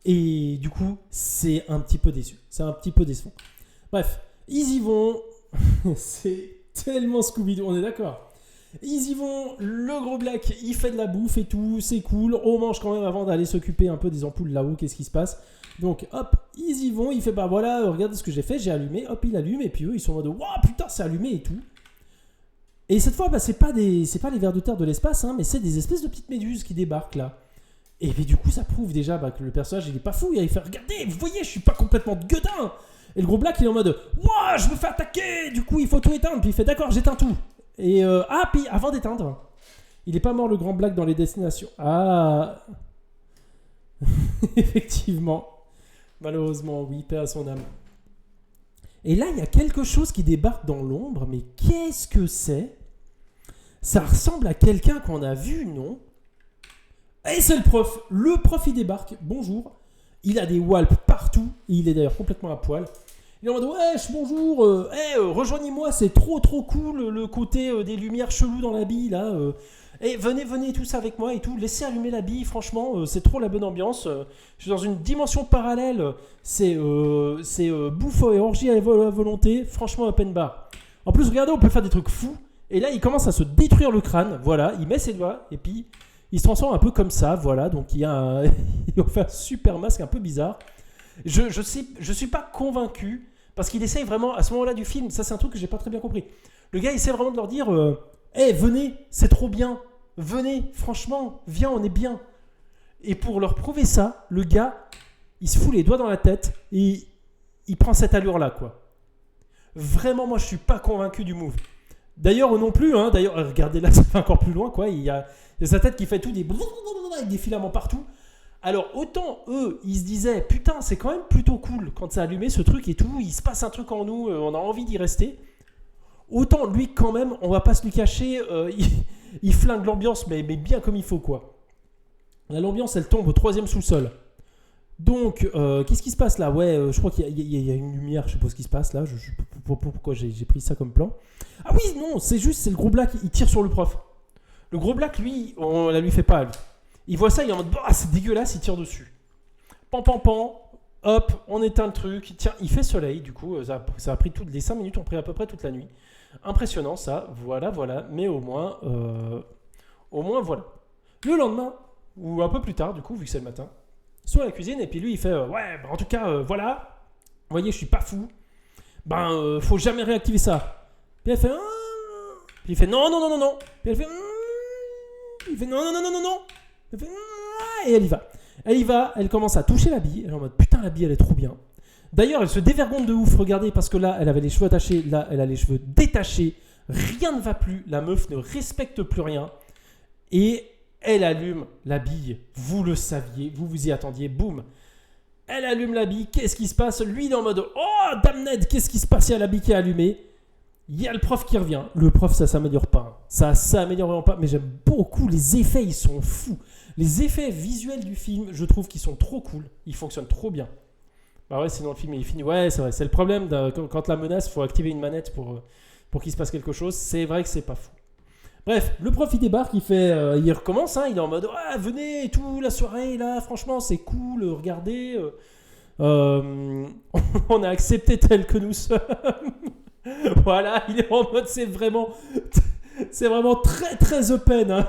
Et du coup c'est un petit peu déçu, c'est un petit peu décevant. Bref, ils y vont, c'est tellement Scooby-Doo, on est d'accord. Ils y vont, le gros black, il fait de la bouffe et tout, c'est cool. On mange quand même avant d'aller s'occuper un peu des ampoules là-haut, qu'est-ce qui se passe? Donc hop, ils y vont, il fait bah voilà, regardez ce que j'ai fait, j'ai allumé, hop, il allume, et puis eux ils sont en mode waouh putain, c'est allumé et tout. Et cette fois, bah, c'est pas les vers de terre de l'espace, hein, mais c'est des espèces de petites méduses qui débarquent là. Et puis du coup, ça prouve déjà bah, que le personnage il est pas fou, il fait regardez, vous voyez, je suis pas complètement de gueudin. Et le gros black il est en mode waouh, je me fais attaquer, du coup il faut tout éteindre, puis il fait d'accord, j'éteins tout. Et puis avant d'éteindre, il est pas mort le grand black dans les destinations. Ah, effectivement, malheureusement, oui, paix à son âme. Et là, il y a quelque chose qui débarque dans l'ombre, mais qu'est-ce que c'est? Ça ressemble à quelqu'un qu'on a vu, non? Et c'est le prof. Le prof, il débarque. Bonjour. Il a des walps partout. Et il est d'ailleurs complètement à poil. Il est en mode wesh, bonjour. Rejoignez-moi, c'est trop cool le côté des lumières cheloues dans la bille là. Venez tous avec moi et tout. Laissez allumer la bille, franchement, c'est trop la bonne ambiance. Je suis dans une dimension parallèle. C'est bouffe et orgie à volonté. Franchement, open bar. En plus, regardez, on peut faire des trucs fous. Et là, il commence à se détruire le crâne. Voilà, il met ses doigts et puis il se transforme un peu comme ça. Voilà, donc il a fait un super masque un peu bizarre. Je suis pas convaincu parce qu'il essaye vraiment à ce moment-là du film. Ça, c'est un truc que j'ai pas très bien compris. Le gars essaie vraiment de leur dire venez, c'est trop bien. Venez, franchement, viens, on est bien. Et pour leur prouver ça, le gars, il se fout les doigts dans la tête et il prend cette allure-là, quoi. Vraiment, moi, je suis pas convaincu du move. D'ailleurs, non plus. Hein. D'ailleurs, regardez là, ça fait encore plus loin, quoi. Il y a sa tête qui fait tout avec des filaments partout. Alors, autant eux, ils se disaient, putain, c'est quand même plutôt cool quand ça a allumé ce truc et tout. Il se passe un truc en nous, on a envie d'y rester. Autant lui, quand même, on va pas se lui cacher, il flingue l'ambiance, mais bien comme il faut, quoi. L'ambiance, elle tombe au 3e sous-sol. Donc, qu'est-ce qui se passe là ? Ouais, je crois qu'il y a une lumière, je sais pas ce qui se passe là. Pourquoi j'ai pris ça comme plan ? Ah oui, non, c'est le gros black, il tire sur le prof. Le gros black, lui, on la lui fait pas, lui. Il voit ça, il est en mode, c'est dégueulasse, il tire dessus. Pan, hop, on éteint le truc. Tiens, il fait soleil, du coup, ça a pris les 5 minutes, ont pris à peu près toute la nuit. Impressionnant, ça, voilà, mais au moins, voilà. Le lendemain, ou un peu plus tard, du coup, vu que c'est le matin, ils sont à la cuisine, et puis lui, il fait, en tout cas, voilà, vous voyez, je suis pas fou, faut jamais réactiver ça. Puis elle fait, puis il fait, non, puis elle fait, il fait, non, elle fait, et elle y va, elle commence à toucher la bille, elle est en mode, putain, la bille, elle est trop bien. D'ailleurs, elle se dévergonde de ouf, regardez, parce que là, elle avait les cheveux attachés, là, elle a les cheveux détachés, rien ne va plus, la meuf ne respecte plus rien, et elle allume la bille, vous le saviez, vous vous y attendiez, boum. Elle allume la bille, qu'est-ce qui se passe ? Lui, il est en mode, oh, damned, qu'est-ce qui se passe ? Il y a la bille qui est allumée. Il y a le prof qui revient. Le prof, ça s'améliore pas. Ça s'améliore vraiment pas, mais j'aime beaucoup les effets, ils sont fous. Les effets visuels du film, je trouve qu'ils sont trop cool, ils fonctionnent trop bien. Bah ouais, sinon le film il est fini. Ouais, c'est vrai, c'est le problème quand la menace, il faut activer une manette pour qu'il se passe quelque chose. C'est vrai que c'est pas fou. Bref, le prof il débarque, il recommence, hein, il est en mode venez et tout, la soirée là, franchement c'est cool, regardez, on a accepté tel que nous sommes. Voilà, il est en mode c'est vraiment très très open, hein.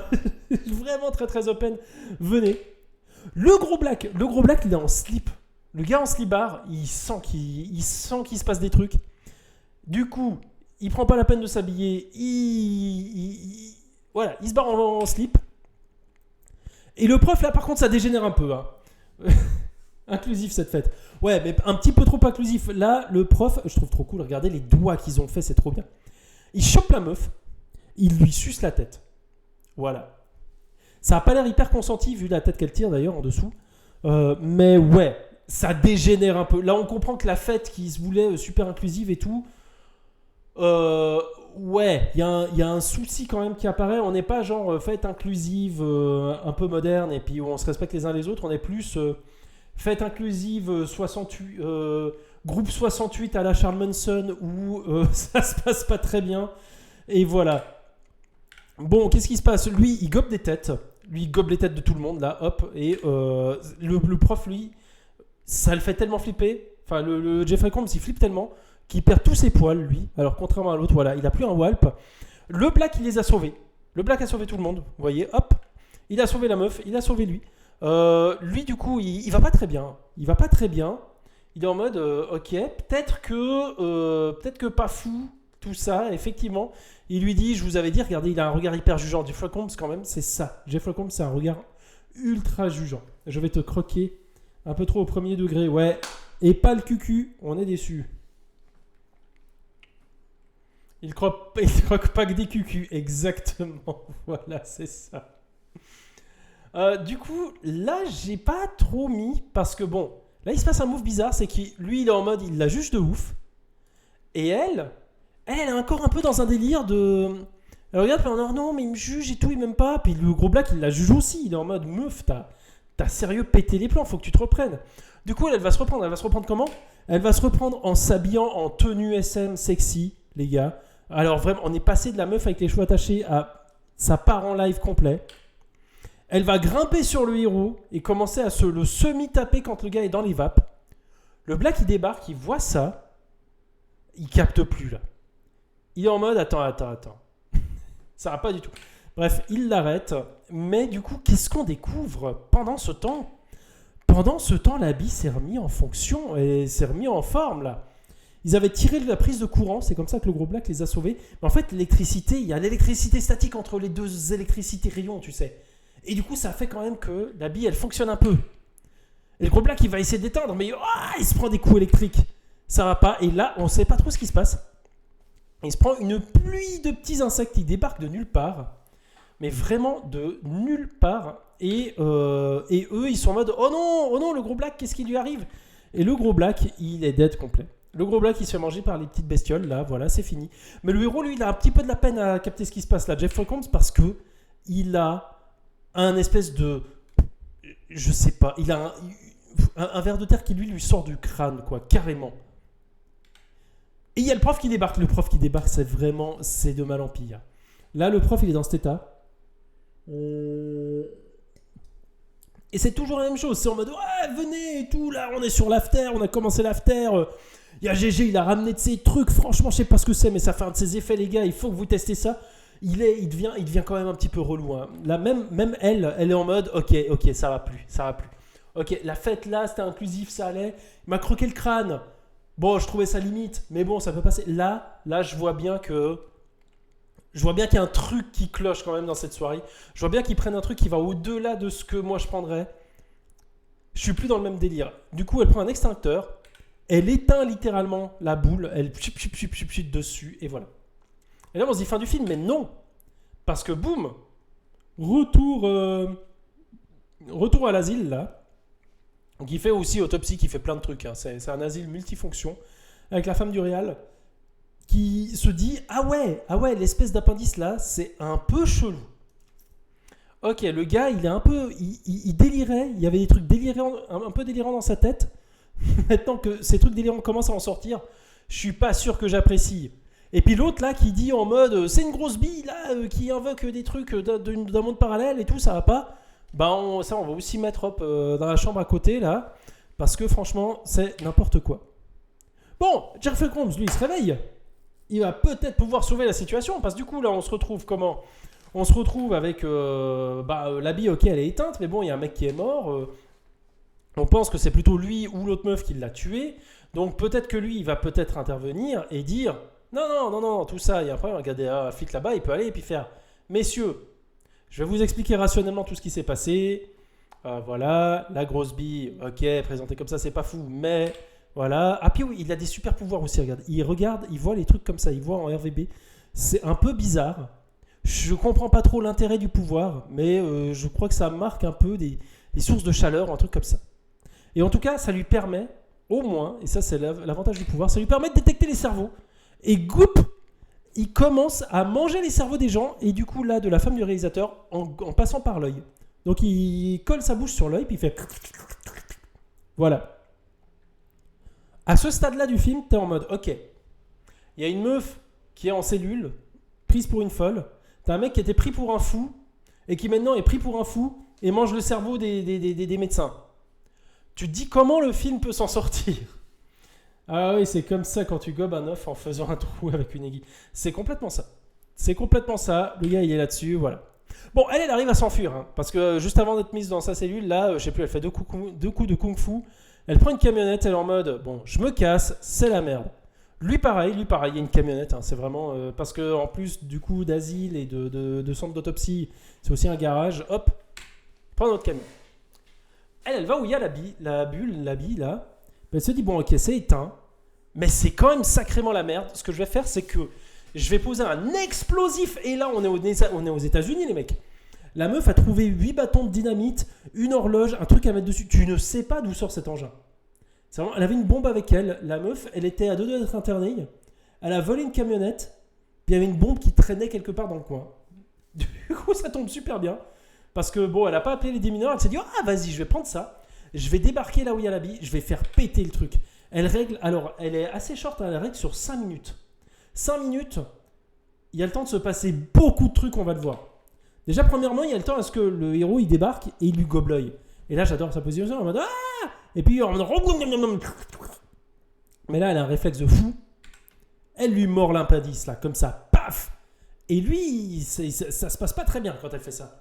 Vraiment très très open. Venez. Le gros black il est en slip. Le gars en slip-bar, il sent qu'il se passe des trucs. Du coup, il prend pas la peine de s'habiller. Voilà, il se barre en slip. Et le prof, là, par contre, ça dégénère un peu. Hein. Inclusif, cette fête. Ouais, mais un petit peu trop inclusif. Là, le prof, je trouve trop cool. Regardez les doigts qu'ils ont fait, c'est trop bien. Il chope la meuf. Il lui suce la tête. Voilà. Ça a pas l'air hyper consenti, vu la tête qu'elle tire, d'ailleurs, en dessous. Mais ouais, ça dégénère un peu. Là, on comprend que la fête qui se voulait super inclusive et tout... ouais, il y a un souci quand même qui apparaît. On n'est pas genre fête inclusive un peu moderne et puis où on se respecte les uns les autres. On est plus fête inclusive 68, groupe 68 à la Charles Manson où ça se passe pas très bien. Et voilà. Bon, qu'est-ce qui se passe ? Lui, il gobe des têtes. Lui, il gobe les têtes de tout le monde là, hop. Et le prof, lui, ça le fait tellement flipper. Enfin, le Jeffrey Combs, il flippe tellement qu'il perd tous ses poils, lui. Alors, contrairement à l'autre, voilà, il n'a plus un walp. Le Black, il les a sauvés. Le Black a sauvé tout le monde. Vous voyez, hop. Il a sauvé la meuf, il a sauvé lui. Lui, du coup, il va pas très bien. Il va pas très bien. Il est en mode, ok, peut-être que pas fou, tout ça, effectivement. Il lui dit, je vous avais dit, regardez, il a un regard hyper jugeant. Jeffrey Combs, quand même, c'est ça. Jeffrey Combs, c'est un regard ultra jugeant. Je vais te croquer un peu trop au premier degré, ouais. Et pas le cucu, on est déçus. Il croque pas que des cucus, exactement. Voilà, c'est ça. Du coup, là, j'ai pas trop mis, parce que bon, là, il se passe un move bizarre, c'est qu'il, lui, il est en mode, il la juge de ouf. Et elle est encore un peu dans un délire de... Elle regarde, puis elle dit non, mais il me juge et tout, il m'aime pas. Puis le gros black, il la juge aussi. Il est en mode meuf, t'as sérieux pété les plombs, faut que tu te reprennes. Du coup, elle va se reprendre. Elle va se reprendre comment ? Elle va se reprendre en s'habillant en tenue SM sexy, les gars. Alors vraiment, on est passé de la meuf avec les cheveux attachés à ça part en live complet. Elle va grimper sur le héros et commencer à le semi-taper quand le gars est dans les vapes. Le black, il débarque, il voit ça. Il capte plus, là. Il est en mode, attends. Ça va pas du tout. Bref, il l'arrête. Mais du coup, qu'est-ce qu'on découvre pendant ce temps ? Pendant ce temps, l'habit s'est remis en fonction et s'est remis en forme, là. Ils avaient tiré la prise de courant, c'est comme ça que le gros black les a sauvés. Mais en fait, l'électricité, il y a l'électricité statique entre les deux électricités rayons, tu sais. Et du coup, ça fait quand même que la bille, elle fonctionne un peu. Et le gros black, il va essayer d'éteindre, mais il se prend des coups électriques. Ça va pas. Et là, on sait pas trop ce qui se passe. Il se prend une pluie de petits insectes qui débarquent de nulle part. Mais vraiment de nulle part. Et eux, ils sont en mode oh non, le gros black, qu'est-ce qui lui arrive ? Et le gros black, il est dead complet. Le gros black, il se fait manger par les petites bestioles, là, voilà, c'est fini. Mais le héros, lui, il a un petit peu de la peine à capter ce qui se passe là, Jeffrey Combs, parce que il a un espèce de... Je sais pas, il a un ver de terre qui, lui sort du crâne, quoi, carrément. Et il y a le prof qui débarque. Le prof qui débarque, c'est de mal en pire. Là, le prof, il est dans cet état. Et c'est toujours la même chose. C'est en mode, ouais, venez et tout, là, on est sur l'after, on a commencé l'after. Il y a GG, il a ramené de ces trucs. Franchement, je sais pas ce que c'est, mais ça fait un de ses effets, les gars. Il faut que vous testez ça. Il devient quand même un petit peu relou. Hein. Là, même elle est en mode, ok, ça va plus. Ok, la fête là, c'était inclusif, ça allait. Il m'a croqué le crâne. Bon, je trouvais ça limite, mais bon, ça peut passer. Là, je vois bien qu'il y a un truc qui cloche quand même dans cette soirée. Je vois bien qu'ils prennent un truc qui va au-delà de ce que moi je prendrais. Je suis plus dans le même délire. Du coup, elle prend un extincteur. Elle éteint littéralement la boule, elle chute dessus, et voilà. Et là, on se dit fin du film, mais non. Parce que boum, retour à l'asile, là. Donc, il fait aussi autopsie, qui fait plein de trucs. Hein. C'est un asile multifonction, avec la femme du réal, qui se dit ah ouais, l'espèce d'appendice, là, c'est un peu chelou. Ok, le gars, il est un peu... Il délirait, il y avait des trucs délirants, un peu délirants dans sa tête. Maintenant que ces trucs délirants commencent à en sortir, je suis pas sûr que j'apprécie. Et puis l'autre là qui dit en mode c'est une grosse bille là qui invoque des trucs d'un monde parallèle et tout, ça va pas. On va aussi mettre dans la chambre à côté là, parce que franchement c'est n'importe quoi. Bon, Jeffrey Combs lui il se réveille. Il va peut-être pouvoir sauver la situation parce que du coup là on se retrouve comment ? On se retrouve avec la bille, ok elle est éteinte, mais bon il y a un mec qui est mort. On pense que c'est plutôt lui ou l'autre meuf qui l'a tué. Donc peut-être que lui, il va peut-être intervenir et dire non, tout ça, il y a un problème. Regardez, un flic là-bas, il peut aller et puis faire messieurs, je vais vous expliquer rationnellement tout ce qui s'est passé. Voilà, la grosse bille, ok, présentée comme ça, c'est pas fou, mais voilà. Ah, puis oui, il a des super pouvoirs aussi, regarde, il voit les trucs comme ça, il voit en RVB. C'est un peu bizarre. Je comprends pas trop l'intérêt du pouvoir, mais je crois que ça marque un peu des sources de chaleur, un truc comme ça. Et en tout cas, ça lui permet, au moins, et ça c'est l'avantage du pouvoir, ça lui permet de détecter les cerveaux. Et goup, il commence à manger les cerveaux des gens, et du coup là, de la femme du réalisateur, en passant par l'œil. Donc il colle sa bouche sur l'œil, puis il fait... Voilà. À ce stade-là du film, t'es en mode, ok, il y a une meuf qui est en cellule, prise pour une folle, t'as un mec qui était pris pour un fou, et qui maintenant est pris pour un fou, et mange le cerveau des médecins. Tu te dis comment le film peut s'en sortir ? Ah oui, c'est comme ça quand tu gobes un œuf en faisant un trou avec une aiguille. C'est complètement ça. Le gars, il est là-dessus, voilà. Bon, elle arrive à s'enfuir, hein, parce que juste avant d'être mise dans sa cellule, là, je sais plus, elle fait deux coups de kung-fu. Elle prend une camionnette, elle est en mode, bon, je me casse, c'est la merde. Lui, pareil, il y a une camionnette, hein, c'est vraiment... parce que en plus, du coup, d'asile et de centre d'autopsie, c'est aussi un garage, hop, prend notre camion. Elle va où il y a la bille là. Elle se dit, bon, ok, c'est éteint, mais c'est quand même sacrément la merde. Ce que je vais faire, c'est que je vais poser un explosif. Et là, on est aux États-Unis, les mecs. La meuf a trouvé 8 bâtons de dynamite, une horloge, un truc à mettre dessus. Tu ne sais pas d'où sort cet engin. C'est vraiment, elle avait une bombe avec elle. La meuf, elle était à 2 doigts d'être internée. Elle a volé une camionnette. Puis il y avait une bombe qui traînait quelque part dans le coin. Du coup, ça tombe super bien. Parce que bon, elle a pas appelé les démineurs, elle s'est dit ah vas-y, je vais prendre ça, je vais débarquer là où il y a la bille, je vais faire péter le truc. Elle règle, alors elle est assez short, elle règle sur 5 minutes. 5 minutes, il y a le temps de se passer beaucoup de trucs, on va le voir. Déjà, premièrement, il y a le temps à ce que le héros il débarque et il lui gobe l'œil. Et là, j'adore sa position en mode ah, et puis en mode mais là, elle a un réflexe de fou. Elle lui mord l'impendice là, comme ça, paf. Et lui, ça se passe pas très bien quand elle fait ça.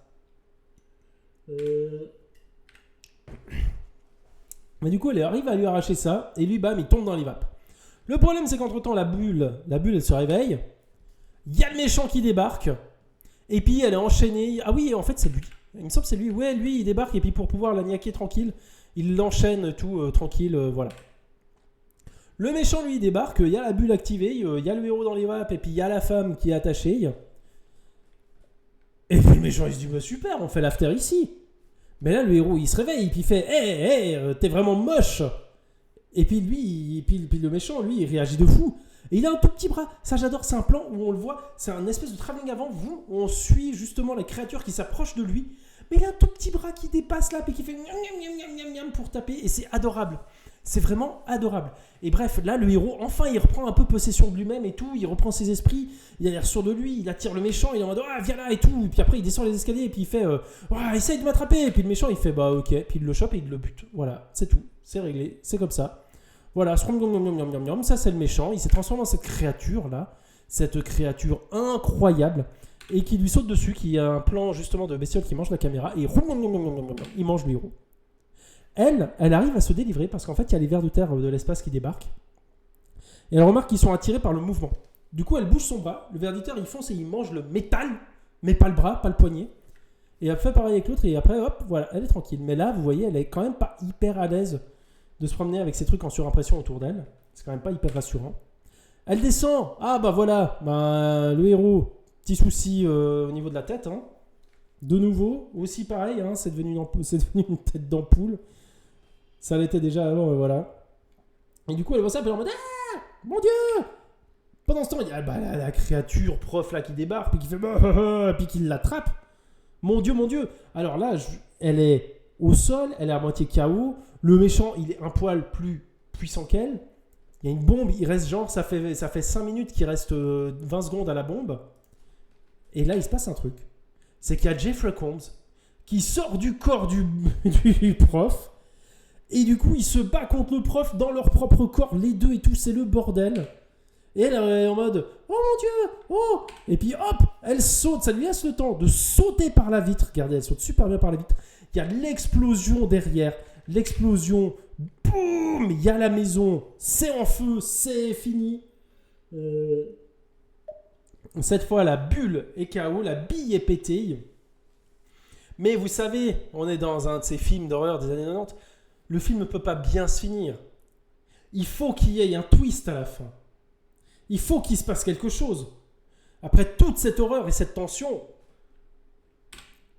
Mais du coup, elle arrive à lui arracher ça et lui, bam, il tombe dans les vapes. Le problème, c'est qu'entre-temps, la bulle, elle se réveille. Il y a le méchant qui débarque. Et puis, elle est enchaînée. Ah oui, en fait, c'est lui. Il me semble que c'est lui. Ouais, lui, il débarque et puis pour pouvoir la niaquer tranquille, il l'enchaîne tout tranquille. Voilà. Le méchant, lui, il débarque. Il y a la bulle activée. Il y a le héros dans les vapes et puis il y a la femme qui est attachée. Et puis le méchant, il se dit bah, super, on fait l'after ici. Mais là, le héros, il se réveille, puis il fait hey, t'es vraiment moche. Et puis lui, puis le méchant, lui, il réagit de fou. Et il a un tout petit bras. Ça, j'adore. C'est un plan où on le voit. C'est un espèce de travelling avant, où on suit justement la créature qui s'approche de lui. Mais il a un tout petit bras qui dépasse là, puis qui fait miam pour taper. Et c'est adorable. C'est vraiment adorable. Et bref, là, le héros, enfin, il reprend un peu possession de lui-même et tout. Il reprend ses esprits. Il a l'air sûr de lui. Il attire le méchant. Il est en mode ah, viens là et tout. Et puis après, il descend les escaliers et puis il fait essaye de m'attraper. Et puis le méchant, il fait bah ok. Puis il le chope et il le bute. Voilà, c'est tout. C'est réglé. C'est comme ça. Voilà, ça c'est le méchant. Il s'est transformé en cette créature là. Cette créature incroyable. Et qui lui saute dessus. Qui a un plan justement de bestiole qui mange la caméra. Et il mange le héros. Elle arrive à se délivrer parce qu'en fait, il y a les vers de terre de l'espace qui débarquent. Et elle remarque qu'ils sont attirés par le mouvement. Du coup, elle bouge son bras. Le ver de terre, il fonce et il mange le métal, mais pas le bras, pas le poignet. Et elle fait pareil avec l'autre et après, hop, voilà, elle est tranquille. Mais là, vous voyez, elle est quand même pas hyper à l'aise de se promener avec ces trucs en surimpression autour d'elle. C'est quand même pas hyper rassurant. Elle descend. Ah bah voilà, le héros, petit souci au niveau de la tête. Hein. De nouveau, aussi pareil, hein, c'est devenu une tête d'ampoule. Ça l'était déjà avant, voilà. Et du coup, elle voit ça, puis elle est en mode ah, mon Dieu. Pendant ce temps, il y a la créature prof là qui débarque, puis qui fait puis qui l'attrape. Mon Dieu. Alors là, elle est au sol, elle est à moitié KO. Le méchant, il est un poil plus puissant qu'elle. Il y a une bombe, il reste genre, ça fait 5 minutes qu'il reste 20 secondes à la bombe. Et là, il se passe un truc. C'est qu'il y a Jeffrey Combs qui sort du corps du prof. Et du coup, il se bat contre le prof dans leur propre corps, les deux et tout, c'est le bordel. Et elle est en mode « Oh mon Dieu, oh !» Et puis hop, elle saute, ça lui laisse le temps de sauter par la vitre. Regardez, elle saute super bien par la vitre. Il y a l'explosion derrière, l'explosion, boum, il y a la maison, c'est en feu, c'est fini. Cette fois, la bulle est KO, la bille est pétée. Mais vous savez, on est dans un de ces films d'horreur des années 90. Le film ne peut pas bien se finir. Il faut qu'il y ait un twist à la fin. Il faut qu'il se passe quelque chose. Après toute cette horreur et cette tension,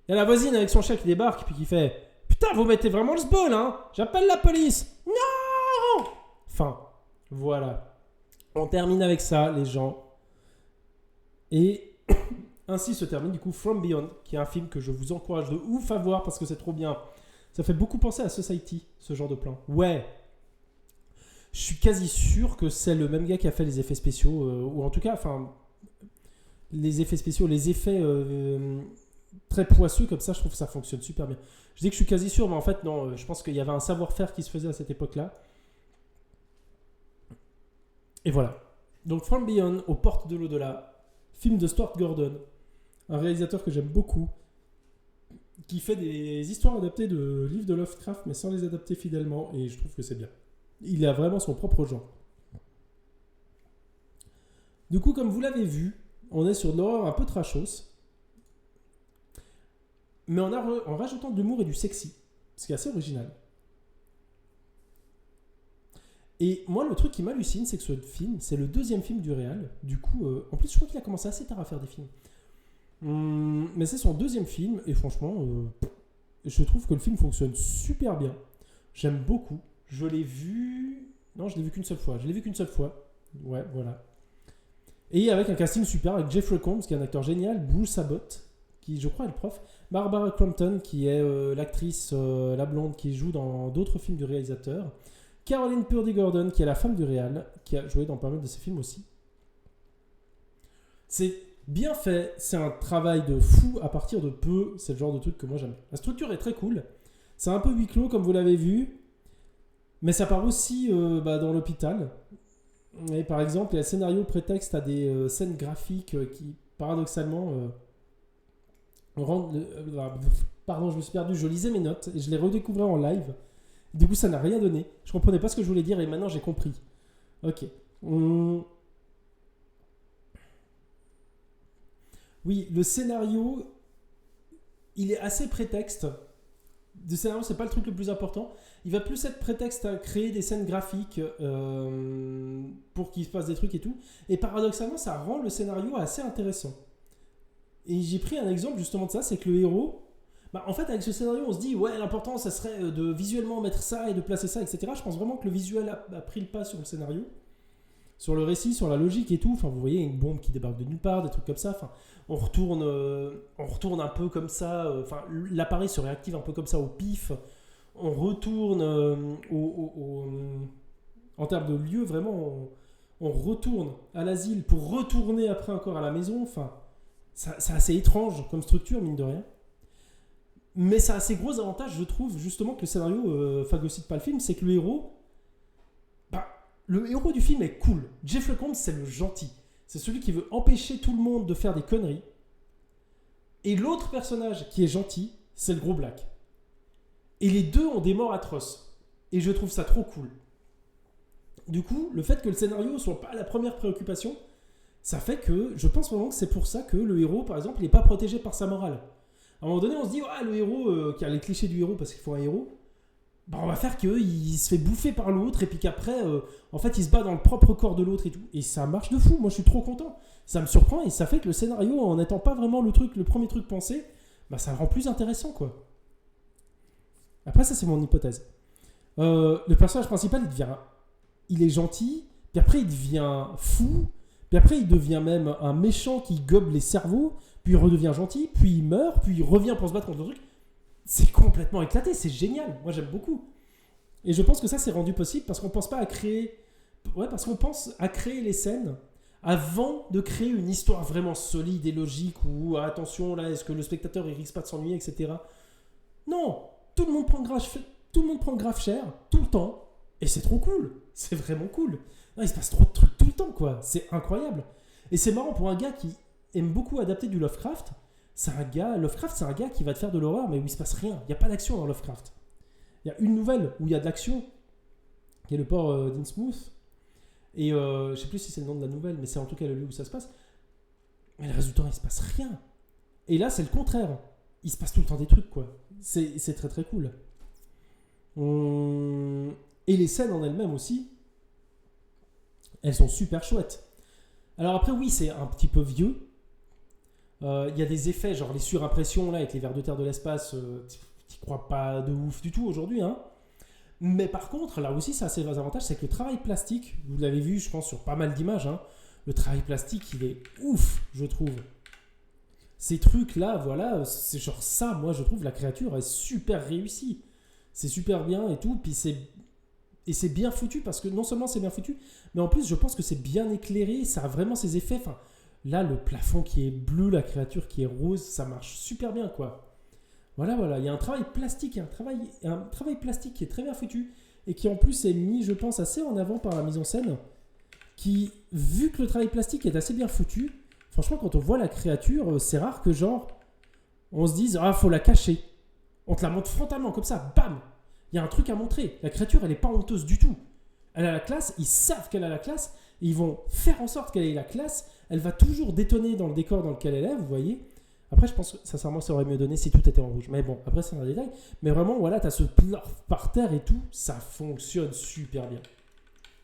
il y a la voisine avec son chat qui débarque et puis qui fait « Putain, vous mettez vraiment le sbol, hein? J'appelle la police. Non !» Enfin, voilà. On termine avec ça, les gens. Et ainsi se termine du coup From Beyond, qui est un film que je vous encourage de ouf à voir parce que c'est trop bien. Ça fait beaucoup penser à Society, ce genre de plan. Ouais. Je suis quasi sûr que c'est le même gars qui a fait les effets spéciaux, ou en tout cas, enfin, les effets spéciaux, les effets très poisseux comme ça, je trouve que ça fonctionne super bien. Je dis que je suis quasi sûr, mais en fait, non, je pense qu'il y avait un savoir-faire qui se faisait à cette époque-là. Et voilà. Donc, From Beyond, aux portes de l'au-delà, film de Stuart Gordon, un réalisateur que j'aime beaucoup, qui fait des histoires adaptées de livres de Lovecraft, mais sans les adapter fidèlement, et je trouve que c'est bien. Il a vraiment son propre genre. Du coup, comme vous l'avez vu, on est sur de l'horreur un peu trashos, mais en rajoutant de l'humour et du sexy, ce qui est assez original. Et moi, le truc qui m'hallucine, c'est que ce film, c'est le deuxième film du réal. Du coup, en plus, je crois qu'il a commencé assez tard à faire des films. Mais c'est son deuxième film, et franchement, je trouve que le film fonctionne super bien. J'aime beaucoup. Je l'ai vu... Non, je l'ai vu qu'une seule fois. Ouais, voilà. Et avec un casting super, avec Jeffrey Combs, qui est un acteur génial, Bruce Abbott, qui je crois est le prof, Barbara Crampton, qui est l'actrice, la blonde, qui joue dans d'autres films du réalisateur, Caroline Purdy-Gordon, qui est la femme du réal, qui a joué dans pas mal de ses films aussi. C'est bien fait, c'est un travail de fou à partir de peu, c'est le genre de truc que moi j'aime. La structure est très cool, c'est un peu huis clos comme vous l'avez vu, mais ça part aussi dans l'hôpital. Et par exemple, les scénarios prétexte à des scènes graphiques qui, paradoxalement, rendent... pardon, je me suis perdu, je lisais mes notes et je les redécouvrais en live. Du coup, ça n'a rien donné. Je comprenais pas ce que je voulais dire et maintenant j'ai compris. Ok. Oui, le scénario, il est assez prétexte. Le scénario, c'est pas le truc le plus important. Il va plus être prétexte à créer des scènes graphiques pour qu'il se passe des trucs et tout. Et paradoxalement, ça rend le scénario assez intéressant. Et j'ai pris un exemple justement de ça, c'est que le héros... en fait, avec ce scénario, on se dit, ouais, l'important, ça serait de visuellement mettre ça et de placer ça, etc. Je pense vraiment que le visuel a pris le pas sur le scénario, sur le récit, sur la logique et tout. Enfin, vous voyez, une bombe qui débarque de nulle part, des trucs comme ça. Enfin, on retourne un peu comme ça. Enfin, l'appareil se réactive un peu comme ça au pif. On retourne en termes de lieu, vraiment, on retourne à l'asile pour retourner après encore à la maison. Enfin, c'est assez étrange comme structure, mine de rien. Mais ça a assez gros avantages, je trouve, justement, que le scénario phagocyte pas le film, c'est que le héros du film est cool. Jeffrey Combs, c'est le gentil. C'est celui qui veut empêcher tout le monde de faire des conneries. Et l'autre personnage qui est gentil, c'est le gros Black. Et les deux ont des morts atroces. Et je trouve ça trop cool. Du coup, le fait que le scénario soit pas la première préoccupation, ça fait que je pense vraiment que c'est pour ça que le héros, par exemple, il n'est pas protégé par sa morale. À un moment donné, on se dit, le héros, qui a les clichés du héros parce qu'il faut un héros, on va faire qu'il se fait bouffer par l'autre et puis qu'après, en fait, il se bat dans le propre corps de l'autre et tout. Et ça marche de fou. Moi, je suis trop content. Ça me surprend et ça fait que le scénario, en n'étant pas vraiment le premier truc pensé, ça le rend plus intéressant, quoi. Après, ça, c'est mon hypothèse. Le personnage principal, il est gentil, puis après, il devient fou, puis après, il devient même un méchant qui gobe les cerveaux, puis il redevient gentil, puis il meurt, puis il revient pour se battre contre le truc. C'est complètement éclaté, c'est génial. Moi, j'aime beaucoup. Et je pense que ça, c'est rendu possible parce qu'on pense pas à créer... Ouais, parce qu'on pense à créer les scènes avant de créer une histoire vraiment solide et logique où, attention, là, est-ce que le spectateur, il risque pas de s'ennuyer, etc. Non, tout le monde prend grave cher, tout le temps, et c'est trop cool. C'est vraiment cool. Non, il se passe trop de trucs tout le temps, quoi. C'est incroyable. Et c'est marrant pour un gars qui aime beaucoup adapter du Lovecraft. Lovecraft, c'est un gars qui va te faire de l'horreur, mais où il se passe rien. Il n'y a pas d'action dans Lovecraft. Il y a une nouvelle où il y a de l'action, qui est le port d'Innsmouth. Et je sais plus si c'est le nom de la nouvelle, mais c'est en tout cas le lieu où ça se passe. Mais le reste du temps, il se passe rien. Et là, c'est le contraire. Il se passe tout le temps des trucs, quoi. C'est très très cool. Et les scènes en elles-mêmes aussi, elles sont super chouettes. Alors après, oui, c'est un petit peu vieux. Il y a des effets, genre les surimpressions là, avec les vers de terre de l'espace, t'y crois pas de ouf du tout aujourd'hui, hein. Mais par contre, là aussi, ça a ses avantages, c'est que le travail plastique, vous l'avez vu, je pense, sur pas mal d'images, hein, le travail plastique, il est ouf, je trouve. Ces trucs-là, voilà, c'est genre ça, moi, je trouve, la créature est super réussie. C'est super bien et tout, puis c'est bien foutu, parce que non seulement c'est bien foutu, mais en plus, je pense que c'est bien éclairé, ça a vraiment ses effets, enfin... Là, le plafond qui est bleu, la créature qui est rose, ça marche super bien, quoi. Voilà. Il y a un travail plastique, un travail plastique qui est très bien foutu et qui en plus est mis, je pense, assez en avant par la mise en scène. Qui, vu que le travail plastique est assez bien foutu, franchement, quand on voit la créature, c'est rare que genre, on se dise, faut la cacher. On te la montre frontalement, comme ça, bam. Il y a un truc à montrer. La créature, elle n'est pas honteuse du tout. Elle a la classe, ils savent qu'elle a la classe, et ils vont faire en sorte qu'elle ait la classe. Elle va toujours détonner dans le décor dans lequel elle est, vous voyez. Après, je pense que sincèrement, ça aurait mieux donné si tout était en rouge. Mais bon, après, c'est un détail. Mais vraiment, voilà, t'as ce plaf par terre et tout. Ça fonctionne super bien.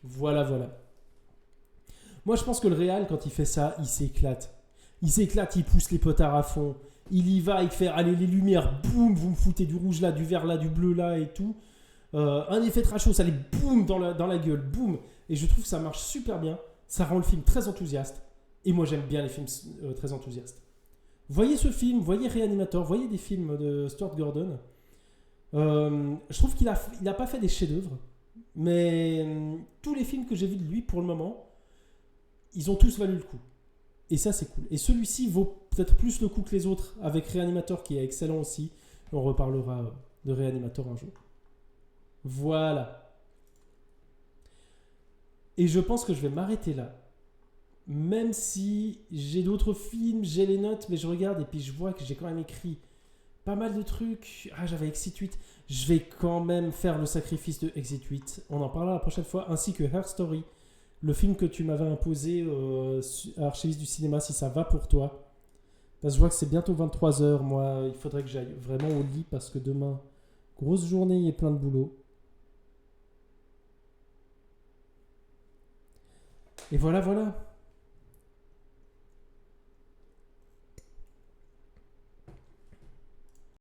Voilà. Moi, je pense que le réal, quand il fait ça, il s'éclate. Il pousse les potards à fond. Il y va, il fait, allez, les lumières, boum, vous me foutez du rouge là, du vert là, du bleu là et tout. Un effet trash, ça allait boum dans la gueule, boum. Et je trouve que ça marche super bien. Ça rend le film très enthousiaste. Et moi, j'aime bien les films très enthousiastes. Voyez ce film, voyez Reanimator, voyez des films de Stuart Gordon. Je trouve qu'il a pas fait des chefs-d'œuvre, mais tous les films que j'ai vus de lui pour le moment, ils ont tous valu le coup. Et ça, c'est cool. Et celui-ci vaut peut-être plus le coup que les autres, avec Reanimator qui est excellent aussi. On reparlera de Reanimator un jour. Voilà. Et je pense que je vais m'arrêter là. Même si j'ai d'autres films, j'ai les notes, mais je regarde et puis je vois que j'ai quand même écrit pas mal de trucs. Ah, j'avais Exit 8. Je vais quand même faire le sacrifice de Exit 8. On en parlera la prochaine fois. Ainsi que Her Story, le film que tu m'avais imposé à Archiviste du cinéma, si ça va pour toi. Parce que je vois que c'est bientôt 23h. Moi, il faudrait que j'aille vraiment au lit parce que demain, grosse journée et plein de boulot. Et voilà.